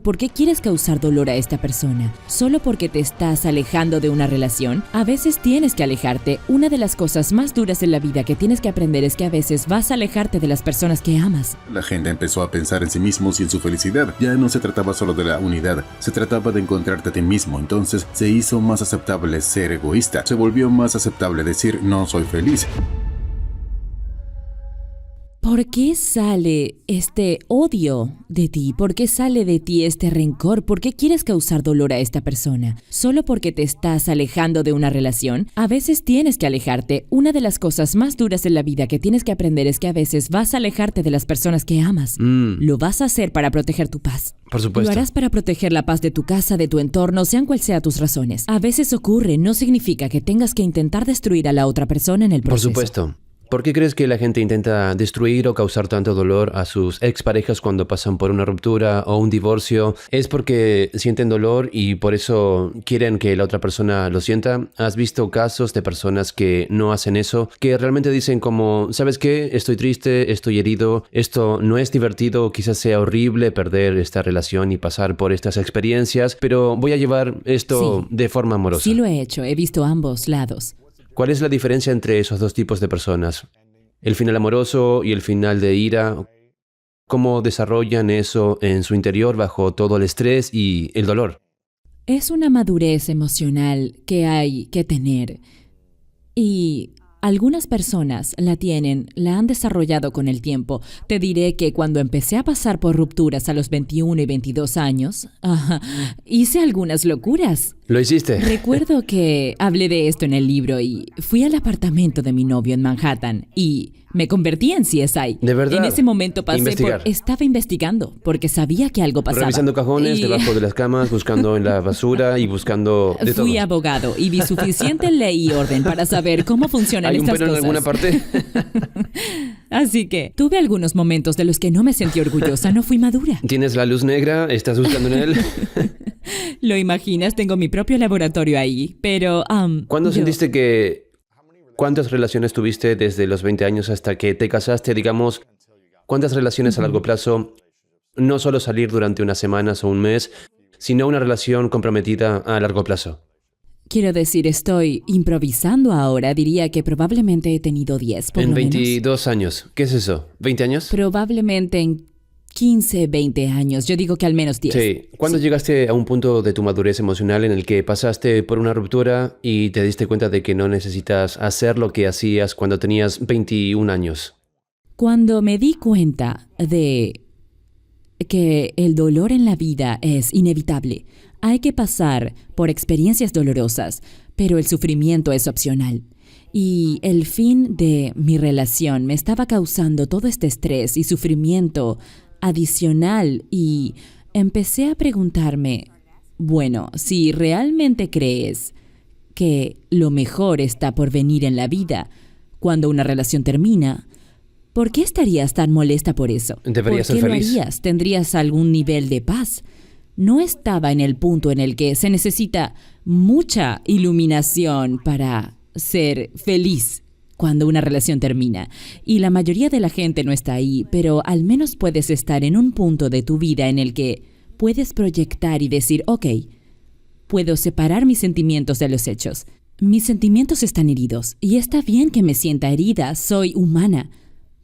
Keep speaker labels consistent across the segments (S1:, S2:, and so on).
S1: ¿por qué quieres causar dolor a esta persona? ¿Solo porque te estás alejando de una relación? A veces tienes que alejarte. Una de las cosas más duras en la vida que tienes que aprender es que a veces vas a alejarte de las personas que amas.
S2: La gente empezó a pensar en sí mismos y en su felicidad. Ya no se trataba solo de la unidad, se trataba de encontrarte a ti mismo. Entonces se hizo más aceptable ser egoísta. Se volvió más aceptable decir no soy feliz.
S1: ¿Por qué sale este odio de ti? ¿Por qué sale de ti este rencor? ¿Por qué quieres causar dolor a esta persona? ¿Solo porque te estás alejando de una relación? A veces tienes que alejarte. Una de las cosas más duras en la vida que tienes que aprender es que a veces vas a alejarte de las personas que amas. Lo vas a hacer para proteger tu paz.
S3: Por supuesto.
S1: Lo harás para proteger la paz de tu casa, de tu entorno, sean cual sean tus razones. A veces ocurre, no significa que tengas que intentar destruir a la otra persona en el proceso.
S3: Por supuesto. ¿Por qué crees que la gente intenta destruir o causar tanto dolor a sus exparejas cuando pasan por una ruptura o un divorcio? ¿Es porque sienten dolor y por eso quieren que la otra persona lo sienta? ¿Has visto casos de personas que no hacen eso? Que realmente dicen como, ¿sabes qué? Estoy triste, estoy herido, esto no es divertido, quizás sea horrible perder esta relación y pasar por estas experiencias, pero voy a llevar esto de forma amorosa.
S1: Sí lo he hecho, he visto ambos lados.
S3: ¿Cuál es la diferencia entre esos dos tipos de personas? El final amoroso y el final de ira. ¿Cómo desarrollan eso en su interior bajo todo el estrés y el dolor?
S1: Es una madurez emocional que hay que tener. Y algunas personas la han desarrollado con el tiempo. Te diré que cuando empecé a pasar por rupturas a los 21 y 22 años, hice algunas locuras.
S3: ¿Lo hiciste?
S1: Recuerdo que hablé de esto en el libro y fui al apartamento de mi novio en Manhattan y me convertí en CSI.
S3: ¿De verdad?
S1: En ese momento estaba investigando porque sabía que algo pasaba.
S3: Revisando cajones debajo de las camas, buscando en la basura y buscando de todo.
S1: Fui abogado y vi suficiente ley y orden para saber cómo funcionan estas cosas.
S3: ¿Hay un pelo en alguna parte?
S1: Así que tuve algunos momentos de los que no me sentí orgullosa, no fui madura.
S3: ¿Tienes la luz negra? ¿Estás buscando en él?
S1: ¿Lo imaginas? Tengo mi propio laboratorio ahí, pero...
S3: ¿Cuándo sentiste que... ¿Cuántas relaciones tuviste desde los 20 años hasta que te casaste, digamos? ¿Cuántas relaciones a largo plazo? No solo salir durante unas semanas o un mes, sino una relación comprometida a largo plazo.
S1: Quiero decir, estoy improvisando ahora. Diría que probablemente he tenido 10, por lo menos.
S3: En 22 años. ¿Qué es eso? ¿20 años?
S1: Probablemente en 15, 20 años. Yo digo que al menos 10.
S3: Sí. ¿Cuándo llegaste a un punto de tu madurez emocional en el que pasaste por una ruptura y te diste cuenta de que no necesitas hacer lo que hacías cuando tenías 21 años?
S1: Cuando me di cuenta de que el dolor en la vida es inevitable. Hay que pasar por experiencias dolorosas, pero el sufrimiento es opcional. Y el fin de mi relación me estaba causando todo este estrés y sufrimiento adicional y empecé a preguntarme, bueno, si realmente crees que lo mejor está por venir en la vida cuando una relación termina, ¿por qué estarías tan molesta por eso?
S3: Deberías ser feliz.
S1: ¿Por qué lo harías? ¿Tendrías algún nivel de paz? No estaba en el punto en el que se necesita mucha iluminación para ser feliz cuando una relación termina. Y la mayoría de la gente no está ahí, pero al menos puedes estar en un punto de tu vida en el que puedes proyectar y decir, ok, puedo separar mis sentimientos de los hechos. Mis sentimientos están heridos y está bien que me sienta herida, soy humana.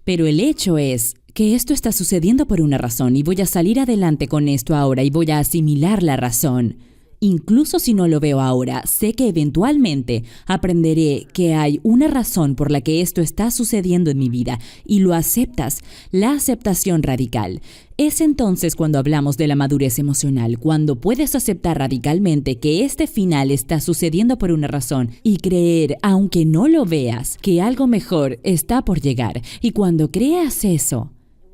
S1: Pero el hecho es que esto está sucediendo por una razón y voy a salir adelante con esto ahora y voy a asimilar la razón. Incluso si no lo veo ahora, sé que eventualmente aprenderé que hay una razón por la que esto está sucediendo en mi vida y lo aceptas, la aceptación radical. Es entonces cuando hablamos de la madurez emocional, cuando puedes aceptar radicalmente que este final está sucediendo por una razón y creer, aunque no lo veas, que algo mejor está por llegar. Y cuando creas eso,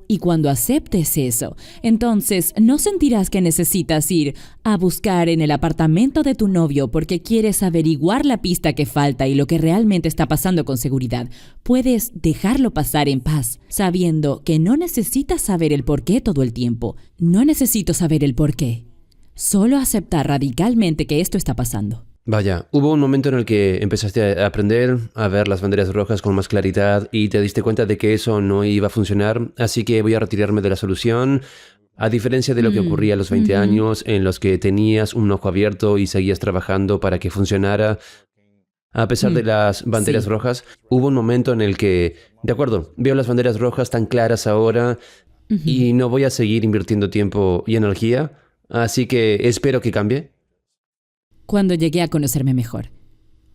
S1: y cuando aceptes eso, entonces no sentirás que necesitas ir a buscar en el apartamento de tu novio porque quieres averiguar la pista que falta y lo que realmente está pasando con seguridad. Puedes dejarlo pasar en paz, sabiendo que no necesitas saber el porqué todo el tiempo. No necesito saber el porqué. Solo aceptar radicalmente que esto está pasando.
S3: Vaya, hubo un momento en el que empezaste a aprender a ver las banderas rojas con más claridad y te diste cuenta de que eso no iba a funcionar, así que voy a retirarme de la solución, A diferencia de lo que ocurría a los 20 años, en los que tenías un ojo abierto y seguías trabajando para que funcionara, a pesar de las banderas
S1: Sí.
S3: rojas, hubo un momento en el que, de acuerdo, veo las banderas rojas tan claras ahora y no voy a seguir invirtiendo tiempo y energía, así que espero que cambie.
S1: Cuando llegué a conocerme mejor.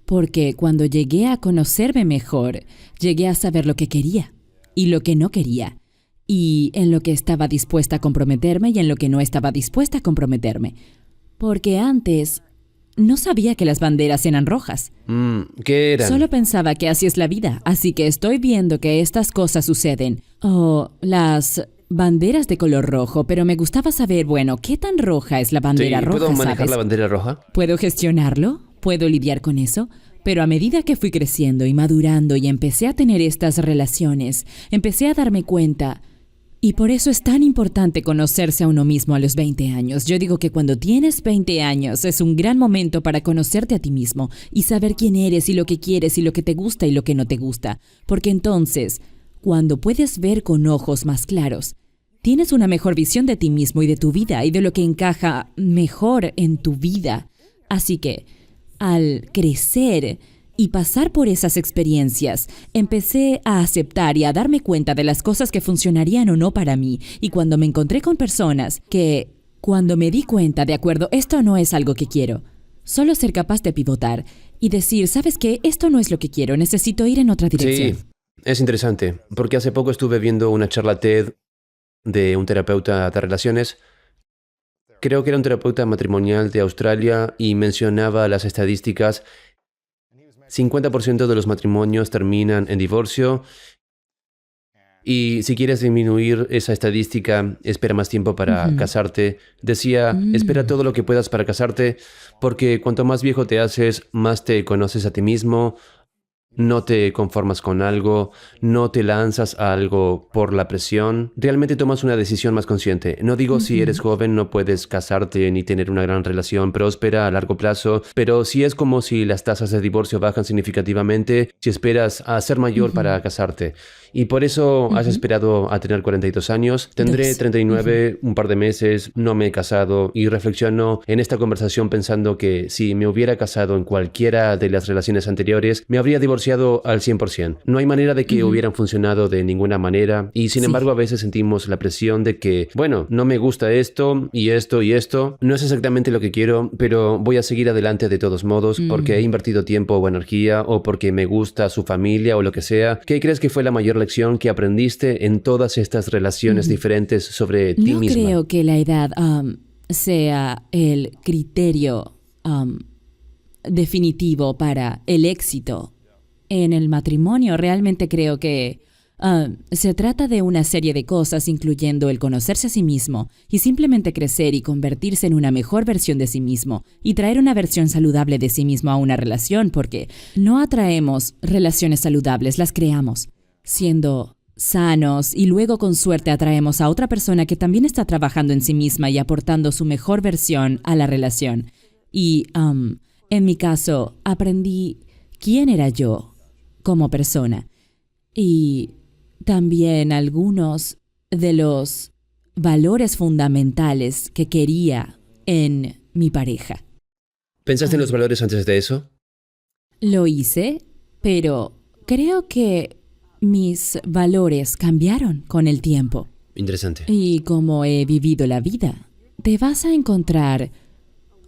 S1: Porque cuando llegué a conocerme mejor, llegué a saber lo que quería y lo que no quería, y en lo que estaba dispuesta a comprometerme y en lo que no estaba dispuesta a comprometerme. Porque antes no sabía que las banderas eran rojas.
S3: ¿Qué eran?
S1: Solo pensaba que así es la vida, así que estoy viendo que estas cosas suceden. Las banderas de color rojo, pero me gustaba saber, bueno, ¿qué tan roja es la bandera
S3: Sí,
S1: roja,
S3: ¿puedo manejar
S1: sabes?
S3: la bandera roja?
S1: ¿Puedo gestionarlo? ¿Puedo lidiar con eso? Pero a medida que fui creciendo y madurando y empecé a tener estas relaciones, empecé a darme cuenta. Y por eso es tan importante conocerse a uno mismo a los 20 años. Yo digo que cuando tienes 20 años es un gran momento para conocerte a ti mismo y saber quién eres y lo que quieres y lo que te gusta y lo que no te gusta. Porque entonces, cuando puedes ver con ojos más claros, tienes una mejor visión de ti mismo y de tu vida y de lo que encaja mejor en tu vida. Así que, al crecer y pasar por esas experiencias, empecé a aceptar y a darme cuenta de las cosas que funcionarían o no para mí. Y cuando me encontré con personas cuando me di cuenta, de acuerdo, esto no es algo que quiero, solo ser capaz de pivotar y decir, ¿sabes qué? Esto no es lo que quiero, necesito ir en otra dirección.
S3: Sí, es interesante, porque hace poco estuve viendo una charla TED de un terapeuta de relaciones. Creo que era un terapeuta matrimonial de Australia y mencionaba las estadísticas. 50% de los matrimonios terminan en divorcio y si quieres disminuir esa estadística, espera más tiempo para casarte. Decía, espera todo lo que puedas para casarte porque cuanto más viejo te haces, más te conoces a ti mismo. No te conformas con algo, no te lanzas a algo por la presión. Realmente tomas una decisión más consciente. No digo si eres joven no puedes casarte ni tener una gran relación próspera a largo plazo, pero sí es como si las tasas de divorcio bajan significativamente si esperas a ser mayor para casarte. Y por eso has esperado a tener 42 años. Tendré 39, un par de meses, no me he casado y reflexiono en esta conversación pensando que si me hubiera casado en cualquiera de las relaciones anteriores, me habría divorciado al 100%. No hay manera de que hubieran funcionado de ninguna manera y sin embargo a veces sentimos la presión de que, bueno, no me gusta esto y esto y esto. No es exactamente lo que quiero, pero voy a seguir adelante de todos modos porque he invertido tiempo o energía o porque me gusta su familia o lo que sea. ¿Qué crees que fue la mayor lección que aprendiste en todas estas relaciones diferentes sobre ti
S1: No
S3: misma?
S1: creo que la edad sea el criterio definitivo para el éxito en el matrimonio. Realmente creo que se trata de una serie de cosas, incluyendo el conocerse a sí mismo y simplemente crecer y convertirse en una mejor versión de sí mismo y traer una versión saludable de sí mismo a una relación, porque no atraemos relaciones saludables, las creamos siendo sanos y luego con suerte atraemos a otra persona que también está trabajando en sí misma y aportando su mejor versión a la relación. Y en mi caso aprendí quién era yo como persona y también algunos de los valores fundamentales que quería en mi pareja.
S3: ¿Pensaste en los valores antes de eso?
S1: Lo hice, pero creo que mis valores cambiaron con el tiempo.
S3: Interesante.
S1: Y como he vivido la vida, te vas a encontrar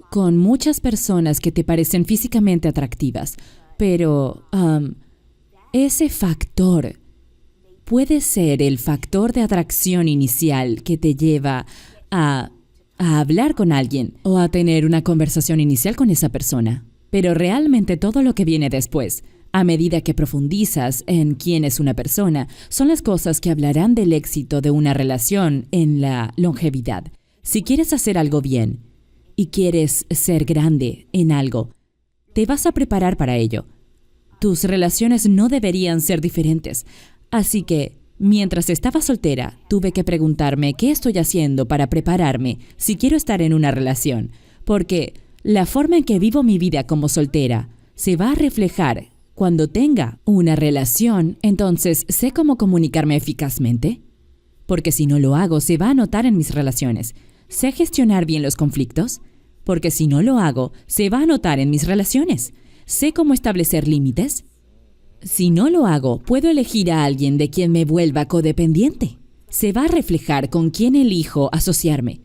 S1: con muchas personas que te parecen físicamente atractivas, pero ese factor puede ser el factor de atracción inicial que te lleva a hablar con alguien o a tener una conversación inicial con esa persona. Pero realmente todo lo que viene después, a medida que profundizas en quién es una persona, son las cosas que hablarán del éxito de una relación en la longevidad. Si quieres hacer algo bien y quieres ser grande en algo, te vas a preparar para ello. Tus relaciones no deberían ser diferentes. Así que, mientras estaba soltera, tuve que preguntarme qué estoy haciendo para prepararme si quiero estar en una relación. Porque la forma en que vivo mi vida como soltera se va a reflejar cuando tenga una relación. Entonces, ¿sé cómo comunicarme eficazmente? Porque si no lo hago, se va a notar en mis relaciones. ¿Sé gestionar bien los conflictos? Porque si no lo hago, se va a notar en mis relaciones. ¿Sé cómo establecer límites? Si no lo hago, puedo elegir a alguien de quien me vuelva codependiente. Se va a reflejar con quién elijo asociarme.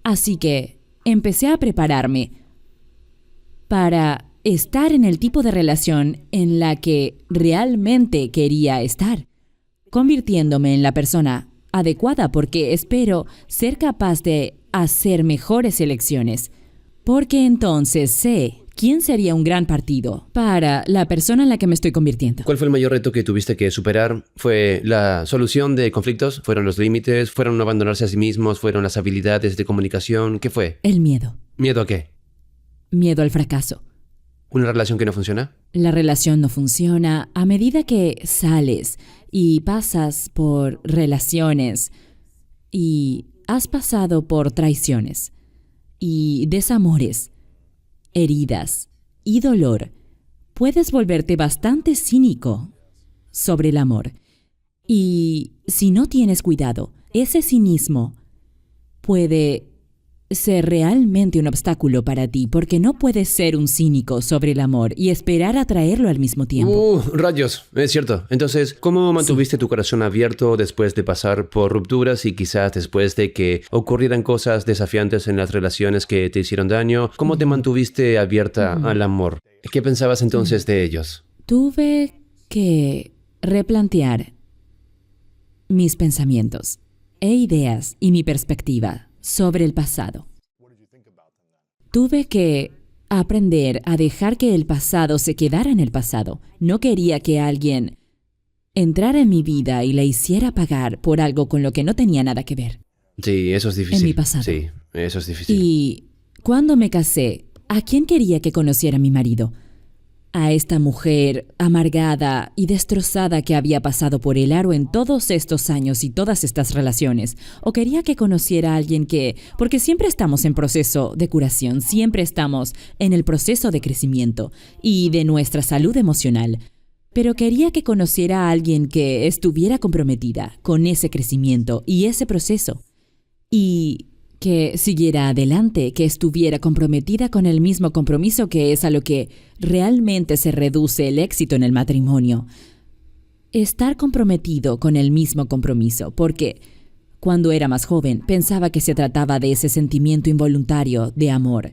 S1: Así que empecé a prepararme para estar en el tipo de relación en la que realmente quería estar, convirtiéndome en la persona adecuada porque espero ser capaz de hacer mejores elecciones, porque entonces sé quién sería un gran partido para la persona en la que me estoy convirtiendo.
S3: ¿Cuál fue el mayor reto que tuviste que superar? ¿Fue la solución de conflictos? ¿Fueron los límites? ¿Fueron no abandonarse a sí mismos? ¿Fueron las habilidades de comunicación? ¿Qué fue?
S1: El miedo.
S3: ¿Miedo a qué?
S1: Miedo al fracaso.
S3: ¿Una relación que no funciona?
S1: La relación no funciona a medida que sales y pasas por relaciones y has pasado por traiciones y desamores, heridas y dolor. Puedes volverte bastante cínico sobre el amor. Y si no tienes cuidado, ese cinismo puede ser realmente un obstáculo para ti, porque no puedes ser un cínico sobre el amor y esperar atraerlo al mismo tiempo.
S3: Rayos, es cierto. Entonces, ¿cómo mantuviste tu corazón abierto después de pasar por rupturas y quizás después de que ocurrieran cosas desafiantes en las relaciones que te hicieron daño? ¿Cómo te mantuviste abierta al amor? ¿Qué pensabas entonces de ellos?
S1: Tuve que replantear mis pensamientos e ideas y mi perspectiva sobre el pasado. Tuve que aprender a dejar que el pasado se quedara en el pasado. No quería que alguien entrara en mi vida y la hiciera pagar por algo con lo que no tenía nada que ver.
S3: Sí, eso es difícil.
S1: En mi pasado.
S3: Sí, eso es difícil.
S1: Y cuando me casé, ¿a quién quería que conociera mi marido? A esta mujer amargada y destrozada que había pasado por el aro en todos estos años y todas estas relaciones. O quería que conociera a alguien porque siempre estamos en proceso de curación, siempre estamos en el proceso de crecimiento y de nuestra salud emocional. Pero quería que conociera a alguien que estuviera comprometida con ese crecimiento y ese proceso. Y que siguiera adelante, que estuviera comprometida con el mismo compromiso, que es a lo que realmente se reduce el éxito en el matrimonio. Estar comprometido con el mismo compromiso, porque cuando era más joven pensaba que se trataba de ese sentimiento involuntario de amor.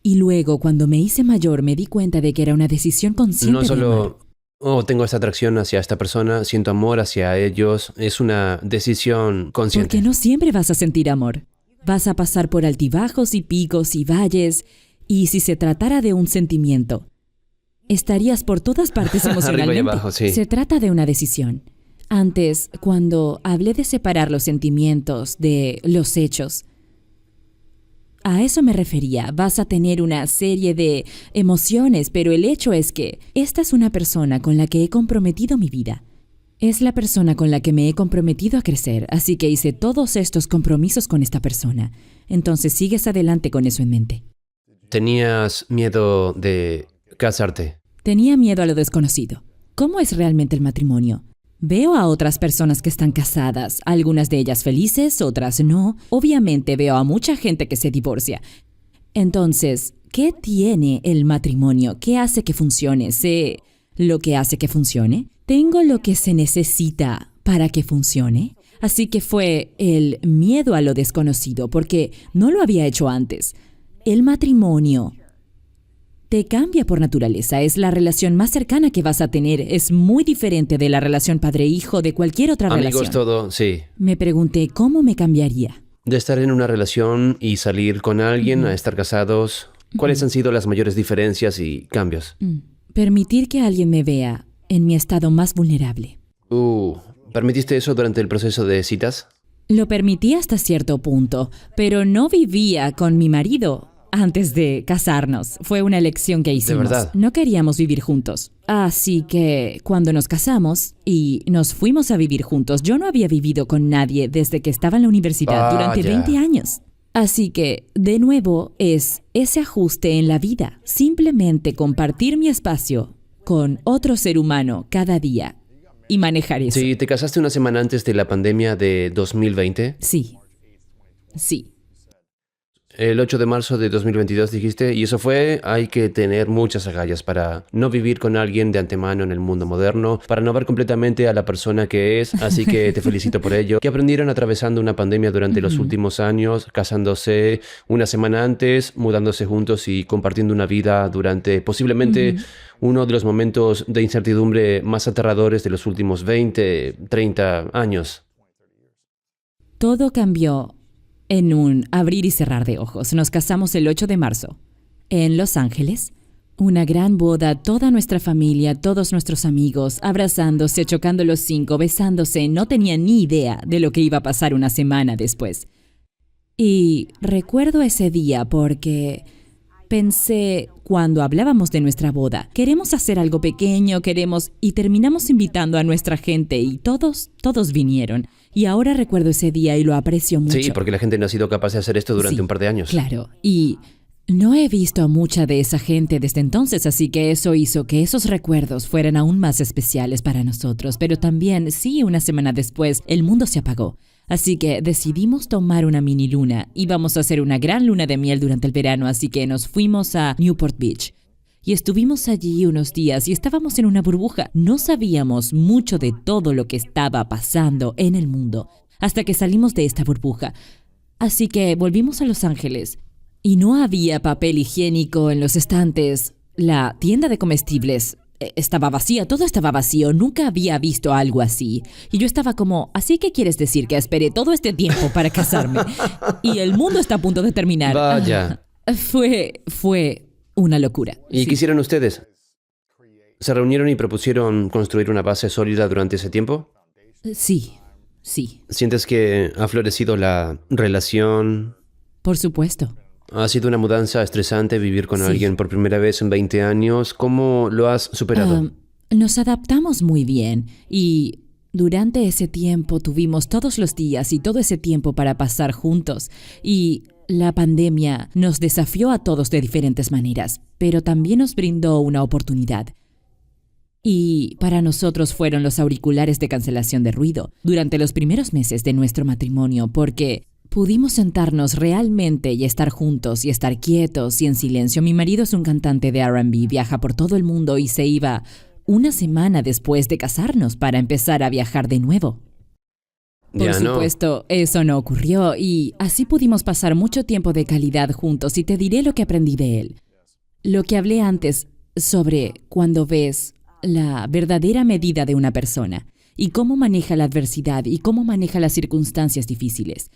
S1: Y luego, cuando me hice mayor, me di cuenta de que era una decisión consciente
S3: No
S1: de amar.
S3: solo, tengo esta atracción hacia esta persona, siento amor hacia ellos, es una decisión consciente.
S1: Porque no siempre vas a sentir amor. Vas a pasar por altibajos y picos y valles, y si se tratara de un sentimiento, estarías por todas partes emocionalmente.
S3: Arriba y abajo, sí.
S1: Se trata de una decisión. Antes, cuando hablé de separar los sentimientos de los hechos, a eso me refería. Vas a tener una serie de emociones, pero el hecho es que esta es una persona con la que he comprometido mi vida. Es la persona con la que me he comprometido a crecer, así que hice todos estos compromisos con esta persona. Entonces sigues adelante con eso en mente.
S3: ¿Tenías miedo de casarte?
S1: Tenía miedo a lo desconocido. ¿Cómo es realmente el matrimonio? Veo a otras personas que están casadas, algunas de ellas felices, otras no. Obviamente veo a mucha gente que se divorcia. Entonces, ¿qué tiene el matrimonio? ¿Qué hace que funcione? ¿Sé lo que hace que funcione? ¿Tengo lo que se necesita para que funcione? Así que fue el miedo a lo desconocido, porque no lo había hecho antes. El matrimonio te cambia por naturaleza, es la relación más cercana que vas a tener, es muy diferente de la relación padre-hijo, de cualquier otra
S3: Amigos,
S1: relación.
S3: todo, sí.
S1: Me pregunté, ¿cómo me cambiaría?
S3: De estar en una relación y salir con alguien, a estar casados, ¿cuáles han sido las mayores diferencias y cambios?
S1: Permitir que alguien me vea en mi estado más vulnerable.
S3: ¿Permitiste eso durante el proceso de citas?
S1: Lo permití hasta cierto punto, pero no vivía con mi marido antes de casarnos. Fue una elección que hicimos.
S3: ¿De verdad?
S1: No queríamos vivir juntos. Así que cuando nos casamos y nos fuimos a vivir juntos, yo no había vivido con nadie desde que estaba en la universidad durante
S3: ya.
S1: 20 años. Así que, de nuevo, es ese ajuste en la vida. Simplemente compartir mi espacio con otro ser humano cada día y manejar eso.
S3: Sí, te casaste una semana antes de la pandemia de 2020.
S1: Sí, sí.
S3: El 8 de marzo de 2022 dijiste, y eso fue, hay que tener muchas agallas para no vivir con alguien de antemano en el mundo moderno, para no ver completamente a la persona que es, así que te felicito por ello. ¿Qué aprendieron atravesando una pandemia durante los últimos años, casándose una semana antes, mudándose juntos y compartiendo una vida durante posiblemente uno de los momentos de incertidumbre más aterradores de los últimos 20, 30 años?
S1: Todo cambió en un abrir y cerrar de ojos. Nos casamos el 8 de marzo en Los Ángeles. Una gran boda, toda nuestra familia, todos nuestros amigos, abrazándose, chocando los 5, besándose. No tenía ni idea de lo que iba a pasar una semana después. Y recuerdo ese día porque pensé, cuando hablábamos de nuestra boda, queremos hacer algo pequeño, y terminamos invitando a nuestra gente y todos vinieron. Y ahora recuerdo ese día y lo aprecio mucho.
S3: Sí, porque la gente no ha sido capaz de hacer esto durante un par de años.
S1: Claro, y no he visto a mucha de esa gente desde entonces, así que eso hizo que esos recuerdos fueran aún más especiales para nosotros. Pero también, sí, una semana después, el mundo se apagó. Así que decidimos tomar una mini luna. Íbamos a hacer una gran luna de miel durante el verano, así que nos fuimos a Newport Beach. Y estuvimos allí unos días y estábamos en una burbuja. No sabíamos mucho de todo lo que estaba pasando en el mundo hasta que salimos de esta burbuja. Así que volvimos a Los Ángeles y no había papel higiénico en los estantes. La tienda de comestibles estaba vacía, todo estaba vacío. Nunca había visto algo así. Y yo estaba como, ¿así qué quieres decir? ¿Que esperé todo este tiempo para casarme? Y el mundo está a punto de terminar.
S3: Vaya.
S1: Fue una locura.
S3: ¿Y
S1: Sí.
S3: qué hicieron ustedes? ¿Se reunieron y propusieron construir una base sólida durante ese tiempo?
S1: Sí.
S3: ¿Sientes que ha florecido la relación?
S1: Por supuesto.
S3: ¿Ha sido una mudanza estresante vivir con
S1: Sí.
S3: alguien por primera vez en 20 años? ¿Cómo lo has superado?
S1: Nos adaptamos muy bien y durante ese tiempo tuvimos todos los días y todo ese tiempo para pasar juntos. Y la pandemia nos desafió a todos de diferentes maneras, pero también nos brindó una oportunidad. Y para nosotros fueron los auriculares de cancelación de ruido durante los primeros meses de nuestro matrimonio, porque pudimos sentarnos realmente y estar juntos y estar quietos y en silencio. Mi marido es un cantante de R&B, viaja por todo el mundo y se iba una semana después de casarnos para empezar a viajar de nuevo. Por supuesto, eso no ocurrió y así pudimos pasar mucho tiempo de calidad juntos y te diré lo que aprendí de él. Lo que hablé antes sobre cuando ves la verdadera medida de una persona y cómo maneja la adversidad y cómo maneja las circunstancias difíciles.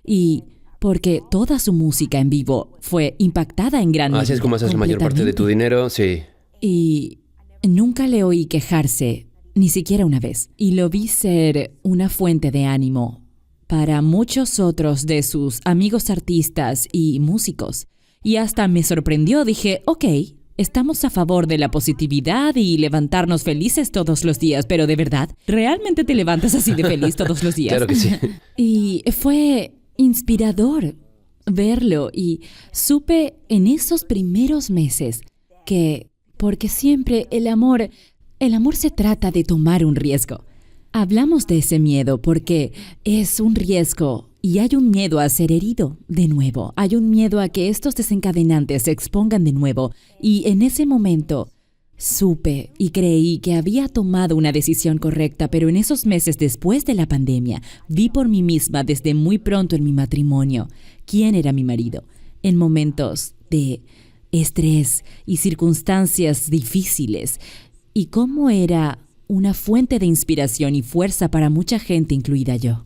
S1: Y porque toda su música en vivo fue impactada en gran medida.
S3: Así es como haces la mayor parte de tu dinero, sí.
S1: Y nunca le oí quejarse, ni siquiera una vez. Y lo vi ser una fuente de ánimo para muchos otros de sus amigos artistas y músicos. Y hasta me sorprendió, dije, ok, estamos a favor de la positividad y levantarnos felices todos los días, pero de verdad, ¿realmente te levantas así de feliz todos los días?
S3: Claro que sí.
S1: Y fue inspirador verlo y supe en esos primeros meses que, porque siempre el amor se trata de tomar un riesgo. Hablamos de ese miedo porque es un riesgo y hay un miedo a ser herido de nuevo. Hay un miedo a que estos desencadenantes se expongan de nuevo. Y en ese momento supe y creí que había tomado una decisión correcta, pero en esos meses después de la pandemia vi por mí misma desde muy pronto en mi matrimonio quién era mi marido. En momentos de estrés y circunstancias difíciles y cómo era una fuente de inspiración y fuerza para mucha gente, incluida yo.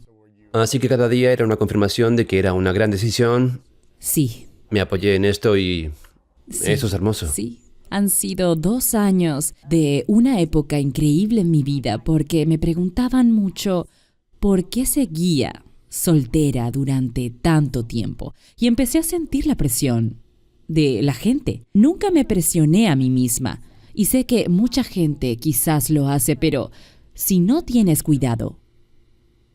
S3: Así que cada día era una confirmación de que era una gran decisión.
S1: Sí.
S3: Me apoyé en esto y
S1: Sí,
S3: eso es hermoso.
S1: Sí. Han sido 2 años de una época increíble en mi vida porque me preguntaban mucho por qué seguía soltera durante tanto tiempo. Y empecé a sentir la presión de la gente. Nunca me presioné a mí misma. Y sé que mucha gente quizás lo hace, pero si no tienes cuidado,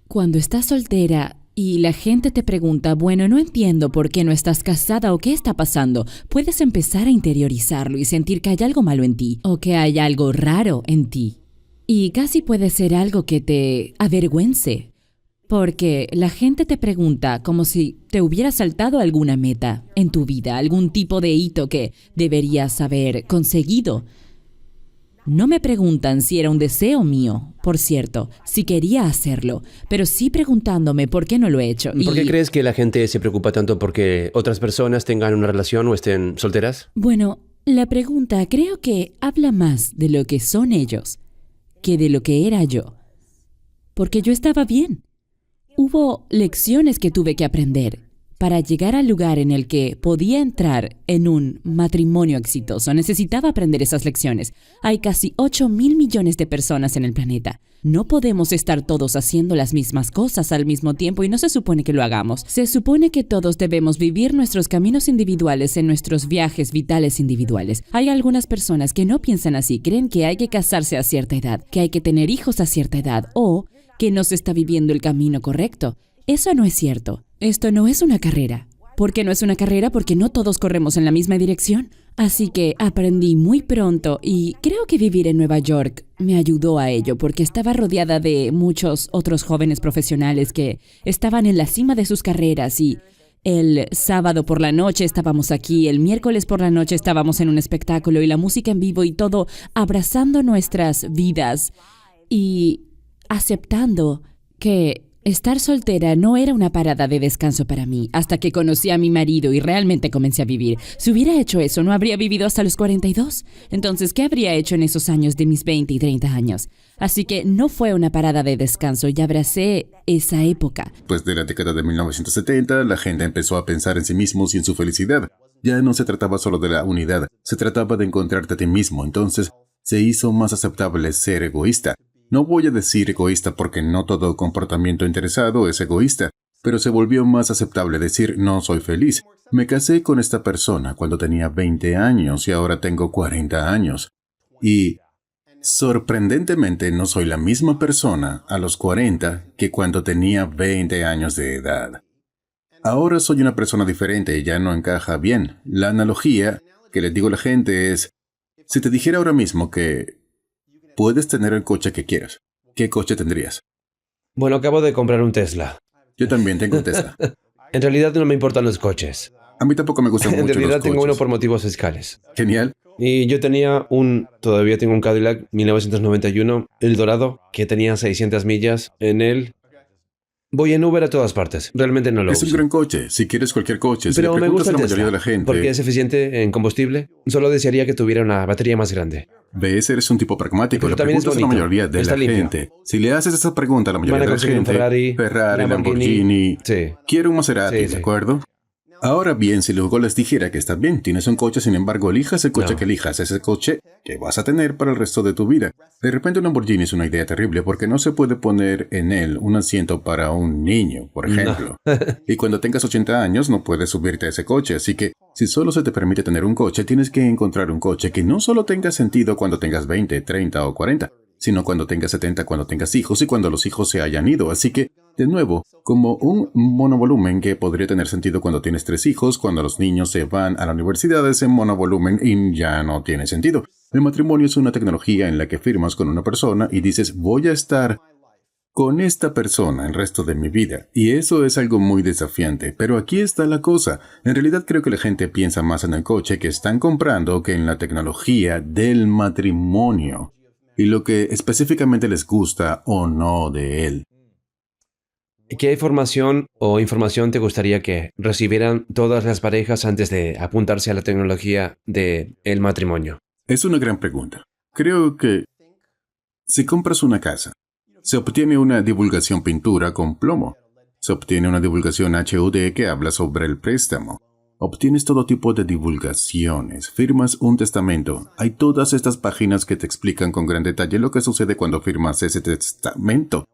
S1: cuando estás soltera y la gente te pregunta, bueno, no entiendo por qué no estás casada o qué está pasando, puedes empezar a interiorizarlo y sentir que hay algo malo en ti o que hay algo raro en ti. Y casi puede ser algo que te avergüence, porque la gente te pregunta como si te hubiera saltado alguna meta en tu vida, algún tipo de hito que deberías haber conseguido. No me preguntan si era un deseo mío, por cierto, si quería hacerlo, pero sí preguntándome por qué no lo he hecho.
S3: ¿Por qué crees que la gente se preocupa tanto porque otras personas tengan una relación o estén solteras?
S1: Bueno, la pregunta creo que habla más de lo que son ellos que de lo que era yo, porque yo estaba bien. Hubo lecciones que tuve que aprender para llegar al lugar en el que podía entrar en un matrimonio exitoso. Necesitaba aprender esas lecciones. Hay casi 8.000 millones de personas en el planeta. No podemos estar todos haciendo las mismas cosas al mismo tiempo y no se supone que lo hagamos. Se supone que todos debemos vivir nuestros caminos individuales en nuestros viajes vitales individuales. Hay algunas personas que no piensan así, creen que hay que casarse a cierta edad, que hay que tener hijos a cierta edad o que no se está viviendo el camino correcto. Eso no es cierto. Esto no es una carrera. ¿Por qué no es una carrera? Porque no todos corremos en la misma dirección. Así que aprendí muy pronto y creo que vivir en Nueva York me ayudó a ello porque estaba rodeada de muchos otros jóvenes profesionales que estaban en la cima de sus carreras y el sábado por la noche estábamos aquí, el miércoles por la noche estábamos en un espectáculo y la música en vivo y todo abrazando nuestras vidas y aceptando que estar soltera no era una parada de descanso para mí, hasta que conocí a mi marido y realmente comencé a vivir. Si hubiera hecho eso, no habría vivido hasta los 42. Entonces, ¿qué habría hecho en esos años de mis 20 y 30 años? Así que no fue una parada de descanso y abracé esa época.
S2: Después de la década de 1970, la gente empezó a pensar en sí mismos y en su felicidad. Ya no se trataba solo de la unidad, se trataba de encontrarte a ti mismo. Entonces, se hizo más aceptable ser egoísta. No voy a decir egoísta porque no todo comportamiento interesado es egoísta, pero se volvió más aceptable decir no soy feliz. Me casé con esta persona cuando tenía 20 años y ahora tengo 40 años. Y sorprendentemente no soy la misma persona a los 40 que cuando tenía 20 años de edad. Ahora soy una persona diferente y ya no encaja bien. La analogía que les digo a la gente es, si te dijera ahora mismo que puedes tener el coche que quieras, ¿qué coche tendrías?
S3: Bueno, acabo de comprar un Tesla.
S2: Yo también tengo un Tesla.
S3: En realidad no me importan los coches.
S2: A mí tampoco me gustan
S3: En
S2: mucho
S3: realidad
S2: los
S3: tengo uno
S2: coches.
S3: por motivos fiscales.
S2: Genial.
S3: Y yo todavía tengo un Cadillac 1991, el dorado, que tenía 600 millas en él. Voy en Uber a todas partes. Realmente no lo
S2: Es un
S3: uso.
S2: gran coche. Si quieres cualquier coche, si
S3: Pero
S2: le
S3: me
S2: preguntas
S3: gusta
S2: a
S3: el
S2: la mayoría
S3: Tesla,
S2: de la gente,
S3: porque es eficiente en combustible. Solo desearía que tuviera una batería más grande.
S2: ves, eres un tipo pragmático.
S3: Pero
S2: Le
S3: también es
S2: preguntas a la
S3: bonito.
S2: mayoría de
S3: Está
S2: la
S3: limpio.
S2: gente. Si le haces esa pregunta a la
S3: Van
S2: mayoría
S3: a
S2: de la
S3: conseguir un
S2: gente,
S3: Ferrari,
S2: Lamborghini,
S3: Sí.
S2: quiero un Maserati,
S3: Sí,
S2: ¿de
S3: sí.
S2: acuerdo? Ahora bien, si luego les dijera que está bien, tienes un coche, sin embargo, elijas el coche
S3: No.
S2: que elijas, ese coche que vas a tener para el resto de tu vida. De repente un Lamborghini es una idea terrible porque no se puede poner en él un asiento para un niño, por ejemplo. Y cuando tengas 80 años no puedes subirte a ese coche, así que si solo se te permite tener un coche, tienes que encontrar un coche que no solo tenga sentido cuando tengas 20, 30 o 40, sino cuando tengas 70, cuando tengas hijos y cuando los hijos se hayan ido. Así que, de nuevo, como un monovolumen que podría tener sentido cuando tienes 3 hijos, cuando los niños se van a la universidad, ese monovolumen y ya no tiene sentido. El matrimonio es una tecnología en la que firmas con una persona y dices, voy a estar con esta persona el resto de mi vida. Y eso es algo muy desafiante. Pero aquí está la cosa. En realidad creo que la gente piensa más en el coche que están comprando que en la tecnología del matrimonio y lo que específicamente les gusta o no de él.
S3: ¿Qué formación o información te gustaría que recibieran todas las parejas antes de apuntarse a la tecnología del matrimonio?
S2: Es una gran pregunta. Creo que si compras una casa, se obtiene una divulgación pintura con plomo. Se obtiene una divulgación HUD que habla sobre el préstamo. Obtienes todo tipo de divulgaciones, firmas un testamento. Hay todas estas páginas que te explican con gran detalle lo que sucede cuando firmas ese testamento.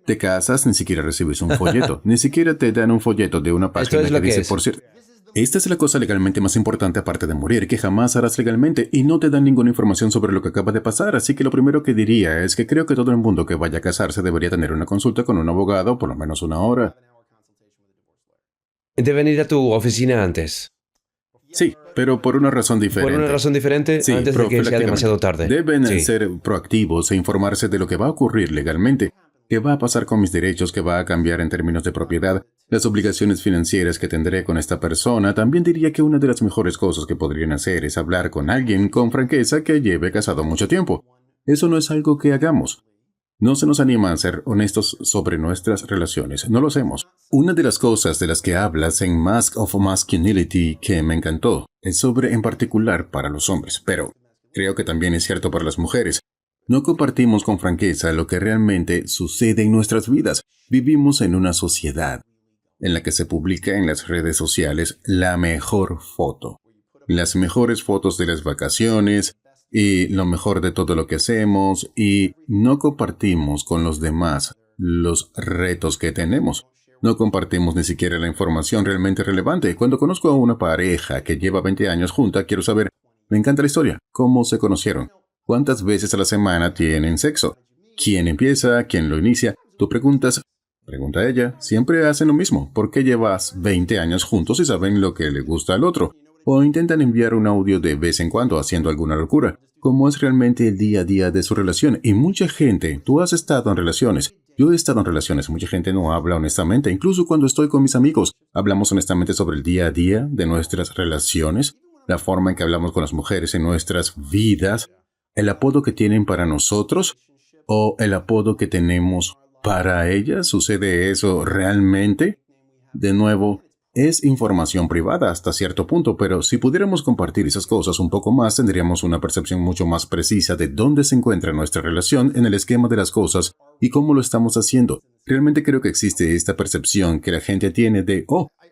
S2: Te casas, ni siquiera recibes un folleto. Ni siquiera te dan un folleto de una página
S3: es lo
S2: que
S3: que
S2: dice,
S3: es.
S2: por cierto, esta es la cosa legalmente más importante aparte de morir, que jamás harás legalmente y no te dan ninguna información sobre lo que acaba de pasar, así que lo primero que diría es que creo que todo el mundo que vaya a casarse debería tener una consulta con un abogado por lo menos 1 hora.
S3: Deben ir a tu oficina antes.
S2: Sí, pero por una razón diferente.
S3: Por una razón diferente,
S2: Sí,
S3: antes de que sea demasiado tarde.
S2: Deben
S3: Sí.
S2: ser proactivos e informarse de lo que va a ocurrir legalmente, qué va a pasar con mis derechos, qué va a cambiar en términos de propiedad, las obligaciones financieras que tendré con esta persona. También diría que una de las mejores cosas que podrían hacer es hablar con alguien con franqueza que lleve casado mucho tiempo. Eso no es algo que hagamos. No se nos anima a ser honestos sobre nuestras relaciones. No lo hacemos. Una de las cosas de las que hablas en Mask of Masculinity que me encantó es sobre en particular para los hombres, pero creo que también es cierto para las mujeres. No compartimos con franqueza lo que realmente sucede en nuestras vidas. Vivimos en una sociedad en la que se publica en las redes sociales la mejor foto. Las mejores fotos de las vacaciones y lo mejor de todo lo que hacemos, y no compartimos con los demás los retos que tenemos. No compartimos ni siquiera la información realmente relevante. Cuando conozco a una pareja que lleva 20 años junta, quiero saber, me encanta la historia, cómo se conocieron, cuántas veces a la semana tienen sexo, quién empieza, quién lo inicia. Tú preguntas, pregunta ella, siempre hacen lo mismo. ¿Por qué llevas 20 años juntos y saben lo que le gusta al otro? O intentan enviar un audio de vez en cuando haciendo alguna locura. ¿Cómo es realmente el día a día de su relación? Y mucha gente, tú has estado en relaciones, yo he estado en relaciones, mucha gente no habla honestamente. Incluso cuando estoy con mis amigos, hablamos honestamente sobre el día a día de nuestras relaciones, la forma en que hablamos con las mujeres en nuestras vidas, el apodo que tienen para nosotros o el apodo que tenemos para ellas. ¿Sucede eso realmente? De nuevo, es información privada hasta cierto punto, pero si pudiéramos compartir esas cosas un poco más, tendríamos una percepción mucho más precisa de dónde se encuentra nuestra relación en el esquema de las cosas y cómo lo estamos haciendo. Realmente creo que existe esta percepción que la gente tiene de,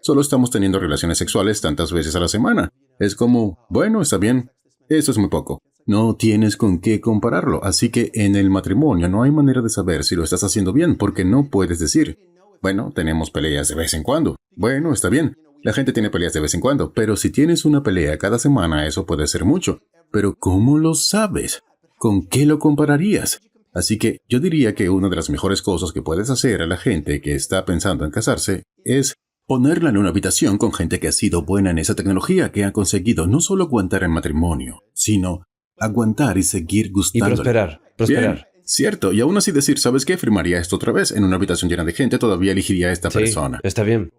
S2: solo estamos teniendo relaciones sexuales tantas veces a la semana. Es como, bueno, está bien, eso es muy poco. No tienes con qué compararlo, así que en el matrimonio no hay manera de saber si lo estás haciendo bien, porque no puedes decir, bueno, tenemos peleas de vez en cuando. Bueno, está bien. La gente tiene peleas de vez en cuando, pero si tienes una pelea cada semana, eso puede ser mucho. Pero ¿cómo lo sabes? ¿Con qué lo compararías? Así que yo diría que una de las mejores cosas que puedes hacer a la gente que está pensando en casarse es ponerla en una habitación con gente que ha sido buena en esa tecnología, que ha conseguido no solo aguantar el matrimonio, sino aguantar y seguir gustándole.
S3: Y prosperar.
S2: Bien. Cierto, y aún así decir, ¿sabes qué? Firmaría esto otra vez. En una habitación llena de gente todavía elegiría a esta persona.
S3: Está bien.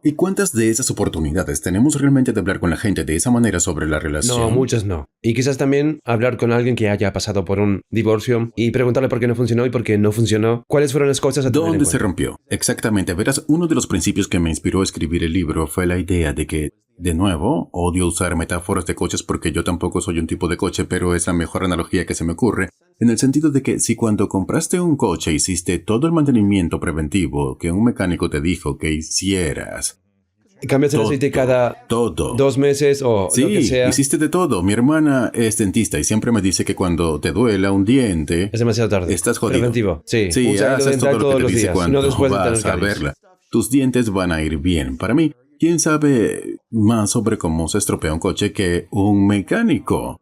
S2: ¿Y cuántas de esas oportunidades tenemos realmente de hablar con la gente de esa manera sobre la relación?
S3: No, muchas no. Y quizás también hablar con alguien que haya pasado por un divorcio y preguntarle por qué no funcionó y por qué no funcionó. ¿Cuáles fueron las cosas a tener en
S2: ¿Dónde se
S3: cuenta?
S2: rompió? Exactamente. Verás, uno de los principios que me inspiró a escribir el libro fue la idea de que, de nuevo, odio usar metáforas de coches porque yo tampoco soy un tipo de coche, pero es la mejor analogía que se me ocurre, en el sentido de que si cuando compraste un coche hiciste todo el mantenimiento preventivo que un mecánico te dijo que hicieras,
S3: ¿Cambias el aceite cada
S2: todo.
S3: 2 meses o
S2: Sí,
S3: lo que sea?
S2: hiciste de todo. Mi hermana es dentista y siempre me dice que cuando te duela un diente,
S3: Es demasiado tarde.
S2: estás jodido.
S3: Preventivo. Sí,
S2: Sí,
S3: usa hilo
S2: haces
S3: dental
S2: todo lo
S3: todos
S2: que te
S3: los
S2: dice
S3: días,
S2: cuando
S3: no después de tener
S2: vas a
S3: caries.
S2: verla. Tus dientes van a ir bien. Para mí, ¿quién sabe más sobre cómo se estropea un coche que un mecánico?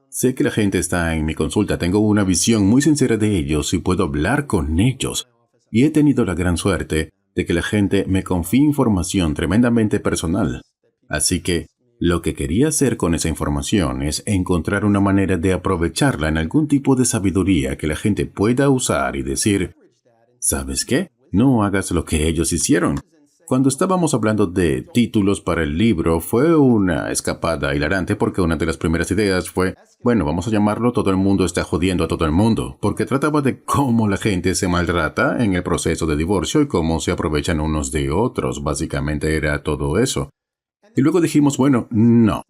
S2: Sé que la gente está en mi consulta. Tengo una visión muy sincera de ellos y puedo hablar con ellos. Y he tenido la gran suerte de que la gente me confíe información tremendamente personal. Así que lo que quería hacer con esa información es encontrar una manera de aprovecharla en algún tipo de sabiduría que la gente pueda usar y decir, ¿sabes qué? No hagas lo que ellos hicieron. Cuando estábamos hablando de títulos para el libro, fue una escapada hilarante porque una de las primeras ideas fue, bueno, vamos a llamarlo Todo el mundo está jodiendo a todo el mundo, porque trataba de cómo la gente se maltrata en el proceso de divorcio y cómo se aprovechan unos de otros. Básicamente era todo eso. Y luego dijimos, bueno, no.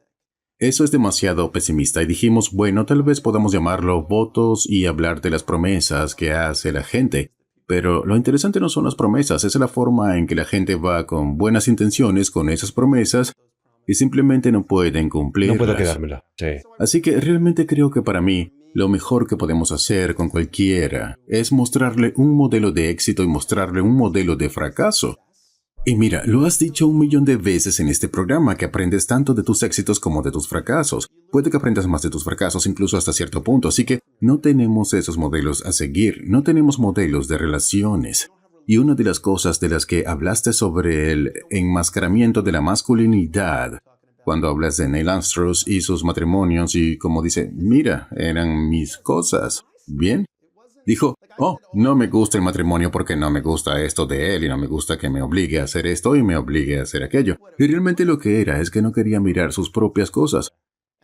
S2: Eso es demasiado pesimista y dijimos, bueno, tal vez podamos llamarlo votos y hablar de las promesas que hace la gente. Pero lo interesante no son las promesas, es la forma en que la gente va con buenas intenciones con esas promesas y simplemente no pueden cumplirlas.
S3: No puedo quedármela. Sí.
S2: Así que realmente creo que para mí, lo mejor que podemos hacer con cualquiera es mostrarle un modelo de éxito y mostrarle un modelo de fracaso. Y mira, lo has dicho 1.000.000 de veces en este programa, que aprendes tanto de tus éxitos como de tus fracasos. Puede que aprendas más de tus fracasos incluso hasta cierto punto, así que no tenemos esos modelos a seguir, no tenemos modelos de relaciones. Y una de las cosas de las que hablaste sobre el enmascaramiento de la masculinidad cuando hablas de Neil Armstrong y sus matrimonios y como dice, mira, eran mis cosas. ¿Bien? Dijo, oh, no me gusta el matrimonio porque no me gusta esto de él y no me gusta que me obligue a hacer esto y me obligue a hacer aquello. Y realmente lo que era es que no quería mirar sus propias cosas.